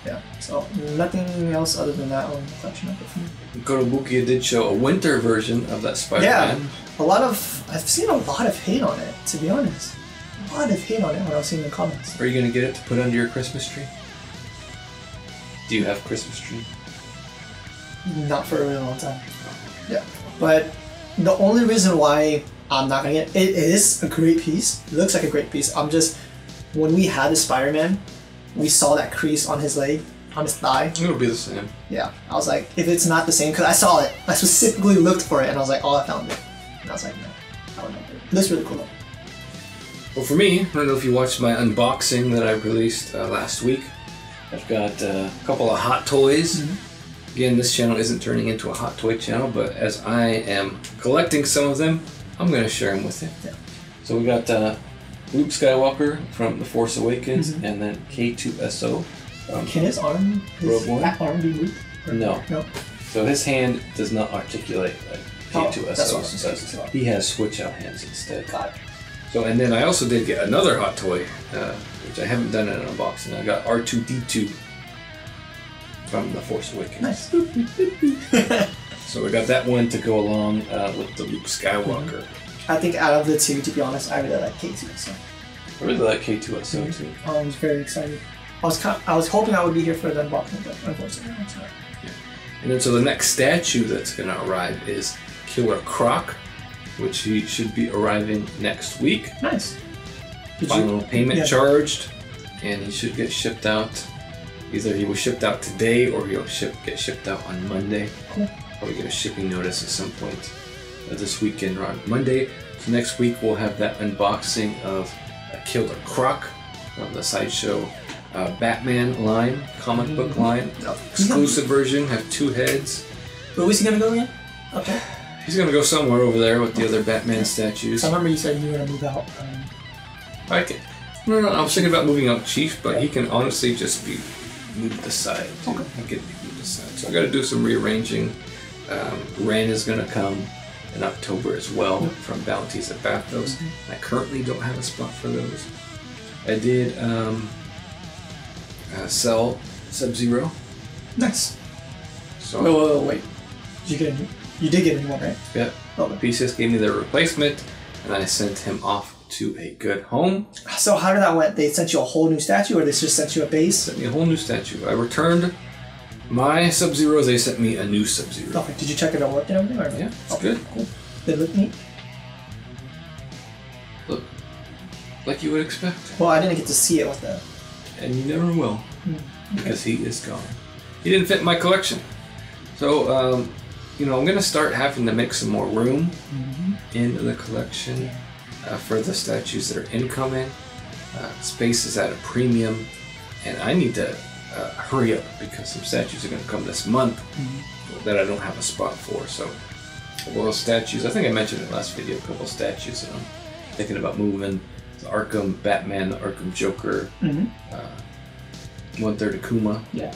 Yeah, so nothing else other than that on the collection update for me. Korobukia did show a winter version of that Spider-Man. Yeah, I've seen a lot of hate on it, to be honest. A lot of hate on it when I was seeing the comments. Are you going to get it to put under your Christmas tree? Do you have a Christmas tree? Not for a really long time. Yeah, but the only reason why I'm not going to get it is a great piece. It looks like a great piece. When we had the Spider-Man, we saw that crease on his leg, on his thigh. It'll be the same. Yeah, I was like, if it's not the same, because I saw it. I specifically looked for it, and I was like, oh, I found it. And I was like, no, I don't know. It looks really cool though. Well, for me, I don't know if you watched my unboxing that I released last week. I've got a couple of hot toys. Again, this channel isn't turning into a hot toy channel, but as I am collecting some of them, I'm going to share them with you. Yeah. So we got Luke Skywalker from The Force Awakens, and then K2SO. Can his arm be moved? No. So his hand does not articulate like K2SO does. He has switch-out hands instead. Got it. So, and then I also did get another hot toy, which I haven't done in an unboxing. I got R2-D2 from The Force Awakens. Nice. So we got that one to go along with the Luke Skywalker. I think out of the two, to be honest, I really like K2SO. I really like K2SO too. I was very excited. I was hoping I would be here for the unboxing, but unfortunately, I'm sorry. Yeah. And then so the next statue that's going to arrive is Killer Croc which he should be arriving next week. Nice. Final payment charged, and he should get shipped out. Either he was shipped out today or he'll get shipped out on Monday. Cool. Probably get a shipping notice at some point this weekend or on Monday. So next week we'll have that unboxing of a Killer Croc from the Sideshow Batman line, comic book line. Exclusive version, have 2 heads. Where was he gonna go again? Okay. He's gonna go somewhere over there with the other Batman statues. So I remember you said you were gonna move out. No, I was thinking about moving out Chief, but he can honestly just be moved aside. Okay. He can be moved aside. So I got to do some rearranging. Ren is going to come in October as well from Bounties at Bathos. I currently don't have a spot for those. I did sell Sub-Zero. Nice. So Wait. You did get a new one, right? Yeah. PCS gave me their replacement, and I sent him off to a good home. So how did that went? They sent you a whole new statue, or they just sent you a base? Sent me a whole new statue. I returned my Sub-Zero. They sent me a new Sub-Zero. Okay. Did you check it out working and everything? Or yeah, it's good. Cool. Did it look neat? Look, like you would expect. Well, I didn't get to see it with the... And you never will, because he is gone. He didn't fit my collection. So, I'm going to start having to make some more room in the collection. For the statues that are incoming. Space is at a premium, and I need to hurry up because some statues are going to come this month that I don't have a spot for. So, a couple of statues, I think I mentioned in the last video, a couple of statues that I'm thinking about moving. The Arkham Batman, the Arkham Joker, 1/3 Akuma. Yeah.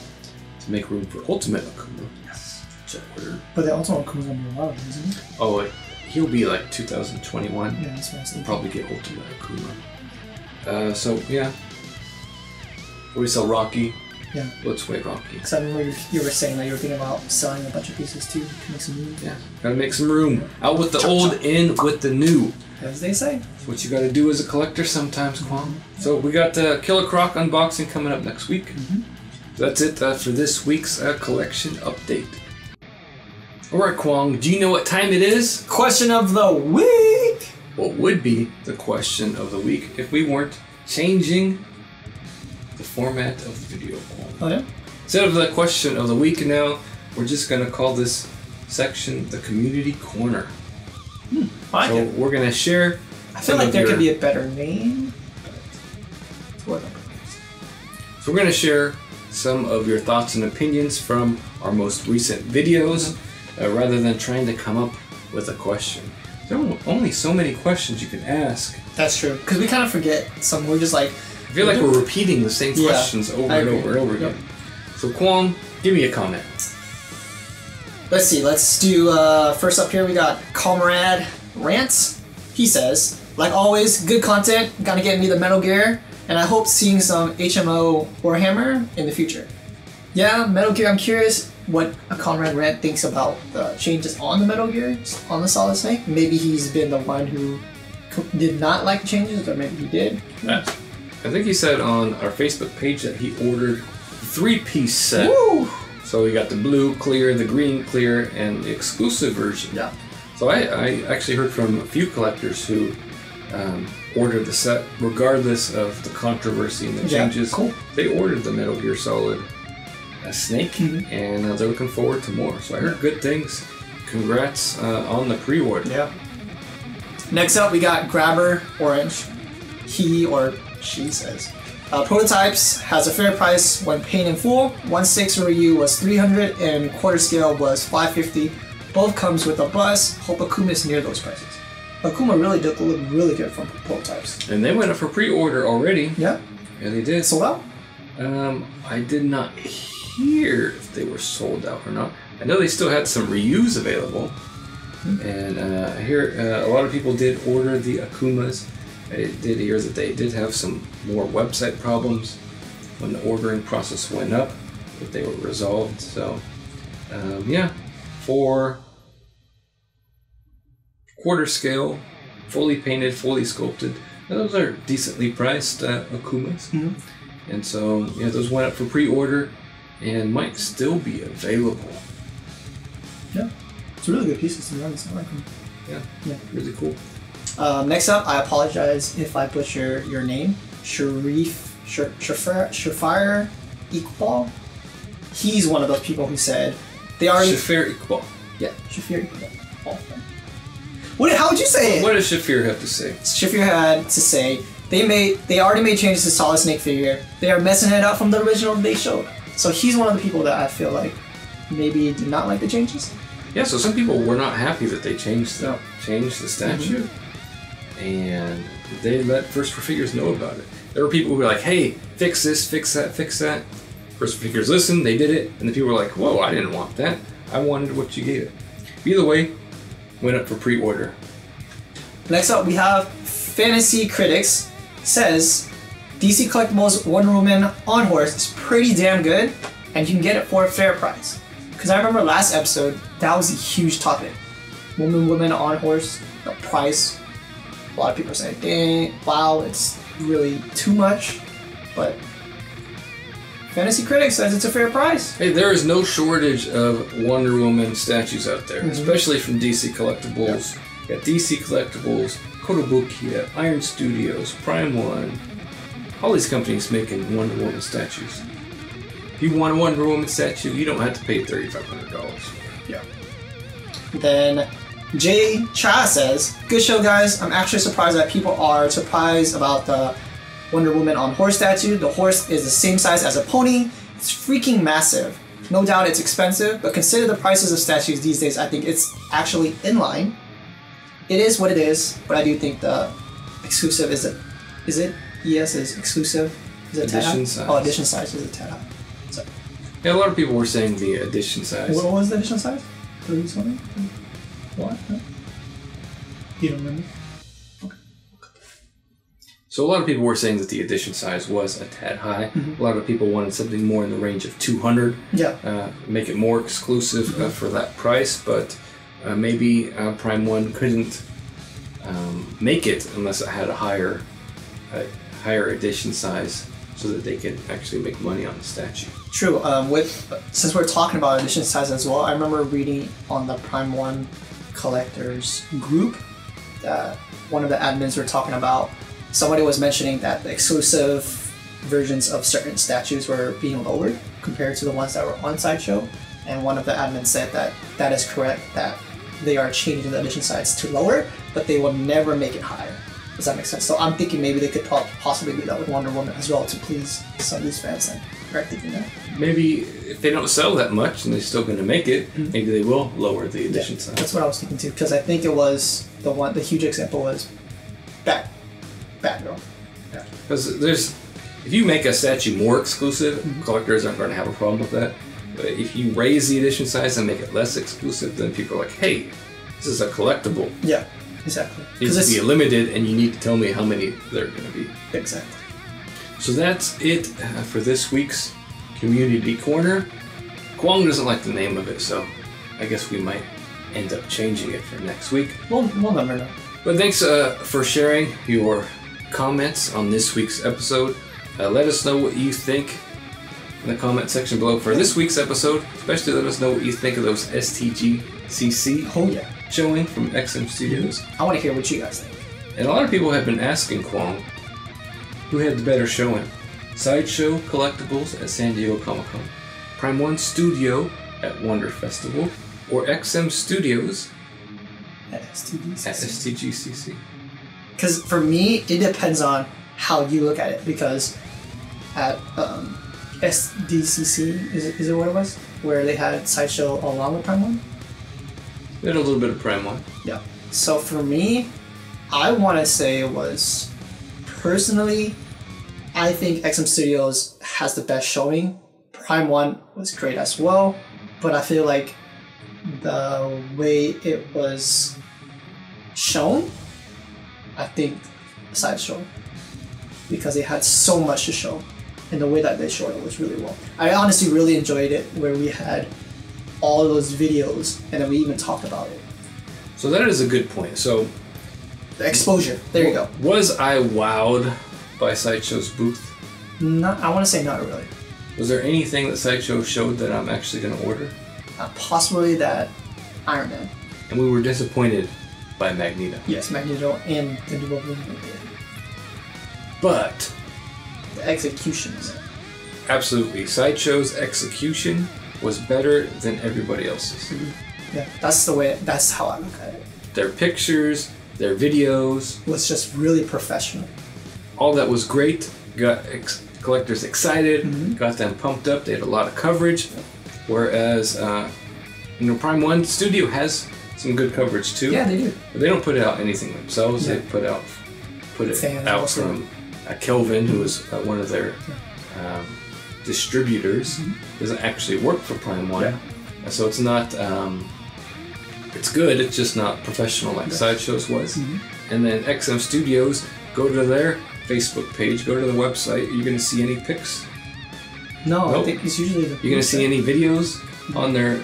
To make room for Ultimate Akuma. Yes. Which I ordered. But the Ultimate Akuma's going to be a lot, isn't he? Oh, he'll be like 2021. Yeah, that's what I was thinking. Probably get Ultimate Akuma. So, yeah. We sell Rocky. Yeah. Let's wait Rocky. Because I remember you were saying that you were thinking about selling a bunch of pieces too to make some room. Yeah. Gotta make some room. Out with the old, in with the new. As they say. That's what you gotta do as a collector sometimes, Kwong. So, we got the Killer Croc unboxing coming up next week. That's it for this week's collection update. Alright, Kwong, do you know what time it is? Question of the week! What would be the question of the week if we weren't changing the format of the video, Kwong? Oh, yeah? Instead of the question of the week now, we're just going to call this section the Community Corner. So we're going to share... I feel like there could be a better name. So we're going to share some of your thoughts and opinions from our most recent videos. Rather than trying to come up with a question. There are only so many questions you can ask. That's true. Because we kind of forget some. We're just like... I feel like we're repeating the same questions over and over and over again. So Kwong, give me a comment. Let's see. Let's do... first up here we got Comrade Rants. He says, like always, good content. Gotta get me the Metal Gear. And I hope seeing some HMO Warhammer in the future. Yeah, Metal Gear, I'm curious what a Conrad Rant thinks about the changes on the Metal Gear, on the Solid Snake. Maybe he's been the one who did not like the changes, or maybe he did. I think he said on our Facebook page that he ordered 3-piece set. Woo! So we got the blue clear, the green clear, and the exclusive version. Yeah. So I actually heard from a few collectors who ordered the set regardless of the controversy and the changes. Cool. They ordered the Metal Gear Solid Snake, and they're looking forward to more. So I heard good things. Congrats on the pre-order. Yeah. Next up, we got Grabber Orange. He or she says, Prototypes has a fair price when paid in full. 1/6 Ryu was 300 and quarter scale was 550. Both comes with a bus. Hope Akuma is near those prices. Akuma really did look really good from Prototypes. And they went up for pre-order already. Yeah. Yeah, they did. Sold out? I did not hear if they were sold out or not. I know they still had some Ryus available. And I hear a lot of people did order the Akumas. I did hear that they did have some more website problems when the ordering process went up, but they were resolved. So, yeah, for quarter scale, fully painted, fully sculpted, those are decently priced Akumas. And so, yeah, those went up for pre-order and might still be available. Yeah. It's really good pieces, to be honest. I like them. Yeah, really cool. Next up, I apologize if I butcher your name. Shafir Iqbal. He's one of those people who said they already. Shafir Iqbal. Yeah, Shafir Iqbal. How would you say it? What does Shafir have to say? Shafir had to say they already made changes to Solid Snake figure. They are messing it up from the original they showed. So he's one of the people that I feel like maybe did not like the changes. Yeah, so some people were not happy that they changed the statue, and they let First for Figures know about it. There were people who were like, "Hey, fix this, fix that, fix that." First for Figures listened, they did it, and the people were like, "Whoa, I didn't want that. I wanted what you gave it." Either way, went up for pre-order. Next up, we have Fantasy Critics says DC Collectibles Wonder Woman on horse is pretty damn good, and you can get it for a fair price. Because I remember last episode, that was a huge topic. Woman on horse, the price. A lot of people are saying, dang, wow, it's really too much. But Fantasy Critics says it's a fair price. Hey, there is no shortage of Wonder Woman statues out there, especially from DC Collectibles. You got DC Collectibles, Kotobukiya, Iron Studios, Prime One. All these companies making Wonder Woman statues. If you want a Wonder Woman statue, you don't have to pay $3,500 for it. Yeah. Then Jay Cha says, good show guys. I'm actually surprised that people are surprised about the Wonder Woman on horse statue. The horse is the same size as a pony. It's freaking massive. No doubt it's expensive, but consider the prices of statues these days. I think it's actually in line. It is what it is, but I do think the exclusive is it? ES is exclusive. Is it edition size? Oh, edition size is a tad high. So. Yeah, a lot of people were saying the edition size. What was the edition size? 30 something? What? No? You don't remember? Okay. So a lot of people were saying that the edition size was a tad high. A lot of people wanted something more in the range of 200. Yeah. Make it more exclusive for that price, but maybe Prime One couldn't make it unless it had a higher edition size, so that they could actually make money on the statue. True. Since we're talking about edition size as well, I remember reading on the Prime One collectors group that one of the admins were talking about. Somebody was mentioning that the exclusive versions of certain statues were being lowered compared to the ones that were on Sideshow, and one of the admins said that that is correct, that they are changing the edition size to lower, but they will never make it higher. Does that make sense? So I'm thinking maybe they could possibly do that with Wonder Woman as well to please some of these fans. And you're thinking that. Maybe if they don't sell that much and they're still going to make it, maybe they will lower the edition size. That's what I was thinking too, because I think it was the huge example was Batgirl. Because if you make a statue more exclusive, collectors aren't going to have a problem with that. But if you raise the edition size and make it less exclusive, then people are like, hey, this is a collectible. Yeah. Exactly. It needs to be limited, and you need to tell me how many there are going to be. Exactly. So that's it for this week's Community Corner. Kwong doesn't like the name of it, so I guess we might end up changing it for next week. We'll never know. But thanks for sharing your comments on this week's episode. Let us know what you think in the comment section below for this week's episode. Especially let us know what you think of those STGCC showing from XM Studios. I want to hear what you guys think. And a lot of people have been asking Kwong who had the better showing. Sideshow Collectibles at San Diego Comic-Con, Prime One Studio at Wonder Festival, or XM Studios at STGCC. Because for me, it depends on how you look at it. Because at STGCC, is it what it was? Where they had Sideshow along with Prime One? They had a little bit of Prime One. Yeah. So for me, I want to say it was, personally, I think XM Studios has the best showing. Prime One was great as well, but I feel like the way it was shown, I think Sideshow, because they had so much to show, and the way that they showed it was really well. I honestly really enjoyed it, where we had all those videos, and then we even talked about it. So that is a good point. So the exposure. There you go. Was I wowed by Sideshow's booth? Not. I want to say not really. Was there anything that Sideshow showed that I'm actually going to order? Possibly that Iron Man. And we were disappointed by Magneto. Yes, Magneto and the new Wolverine. But The execution is it. absolutely, Sideshow's execution was better than everybody else's. Yeah, that's how I look at it. Their pictures, their videos, It was just really professional. all that was great. Got collectors excited, got them pumped up. They had a lot of coverage. Whereas, Prime 1 Studio has some good coverage too. Yeah, they do. But they don't put out anything themselves. Yeah. They put it Fans out also. from Kelvin, who is one of their distributors. Doesn't actually work for Prime 1. Yeah. So it's not, it's good, it's just not professional like Sideshow's was. And then XM Studios, go to their Facebook page, go to the website. Are you going to see any pics? No, Nope. I think it's usually the. You going to see any videos on their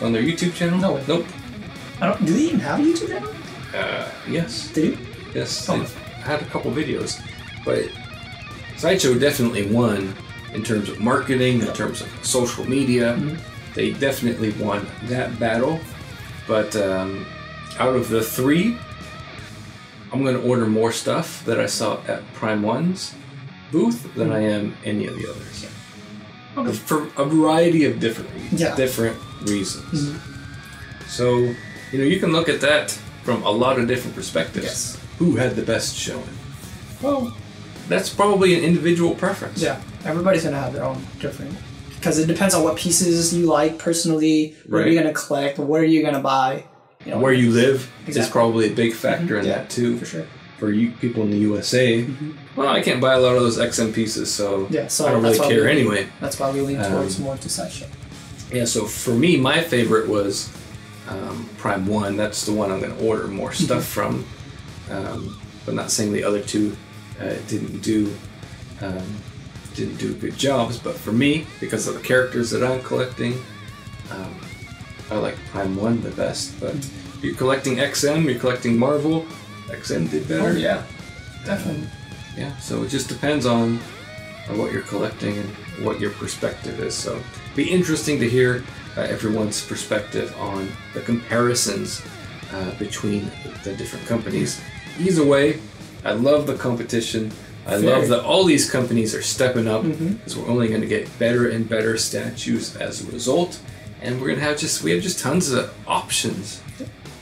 on their YouTube channel? No. Nope. Do they even have a YouTube channel? Yes. They do? Yes, Oh. they've had a couple videos, but Sideshow definitely won in terms of marketing, in terms of social media. They definitely won that battle. But out of the three, I'm going to order more stuff that I saw at Prime 1's booth than I am any of the others. Okay. For a variety of different reasons. So, you can look at that from a lot of different perspectives. Yes. Who had the best showing? Well, that's probably an individual preference. Yeah, everybody's gonna have their own different. Because it depends on what pieces you like personally, what are you gonna collect, what are you gonna buy. Where you live is Exactly. probably a big factor in that too. For sure. For you people in the USA, well, I can't buy a lot of those XM pieces, so, So I don't really care anyway. That's why we lean towards more to Sideshow. Yeah, so for me, my favorite was Prime 1. That's the one I'm going to order more stuff from. But not saying the other two didn't do good jobs. But for me, because of the characters that I'm collecting, I like Prime 1 the best. But if you're collecting XM, you're collecting Marvel, XM did better. Oh, yeah, definitely. Yeah, so it just depends on what you're collecting and what your perspective is. So it'd be interesting to hear everyone's perspective on the comparisons between the different companies. Either way, I love the competition. I love that all these companies are stepping up because we're only going to get better and better statues as a result. And we're going to have we have just tons of options.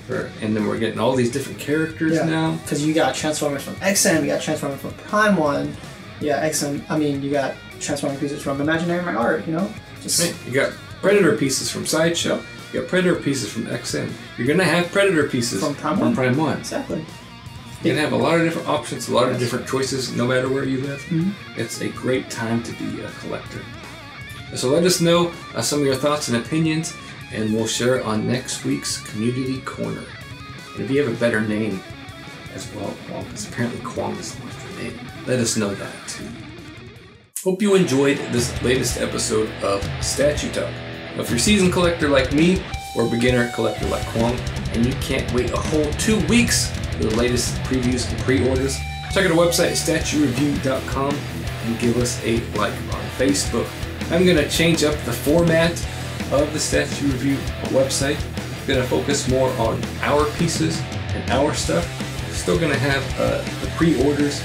And then we're getting all these different characters now. Because you got Transformers from XM, you got Transformers from Prime 1, you got Transformers pieces from Imaginary Art, You got Predator pieces from Sideshow, you got Predator pieces from XM. You're going to have Predator pieces from Prime 1. Exactly. You're going to have a lot of different options, a lot of different choices, no matter where you live. It's a great time to be a collector. So let us know some of your thoughts and opinions, and we'll share it on next week's Community Corner. And if you have a better name as well, because apparently Kwong is the master name, let us know that too. Hope you enjoyed this latest episode of Statue Talk. Now, if you're a seasoned collector like me, or a beginner collector like Kwong, and you can't wait a whole 2 weeks for the latest previews and pre-orders, check out our website, statuereview.com, and give us a like on Facebook. I'm going to change up the format of the Statue Review website. I'm going to focus more on our pieces and our stuff. Still going to have the pre-orders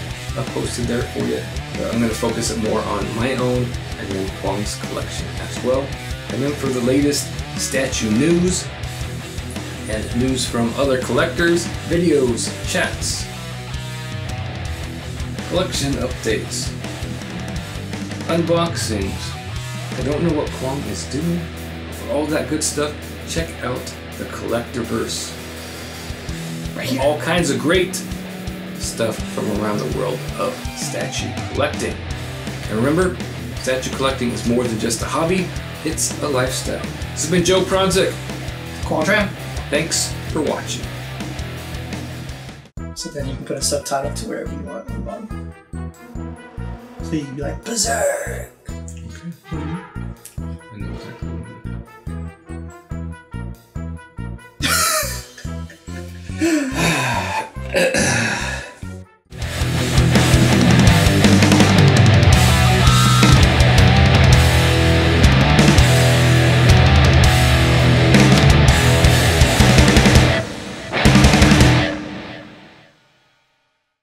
posted there for you. But I'm going to focus it more on my own and then Kwong's collection as well. And then for the latest statue news and news from other collectors, videos, chats, collection updates, unboxings. I don't know what Kwong is doing. For all that good stuff, check out the Collectorverse. Right here. All kinds of great stuff from around the world of statue collecting. And remember, statue collecting is more than just a hobby, it's a lifestyle. This has been Joe Pronzik. Kwong Tram. Thanks for watching. So then you can put a subtitle to wherever you want on the bottom. So you can be like, Berserk! Okay. I know exactly what I'm doing.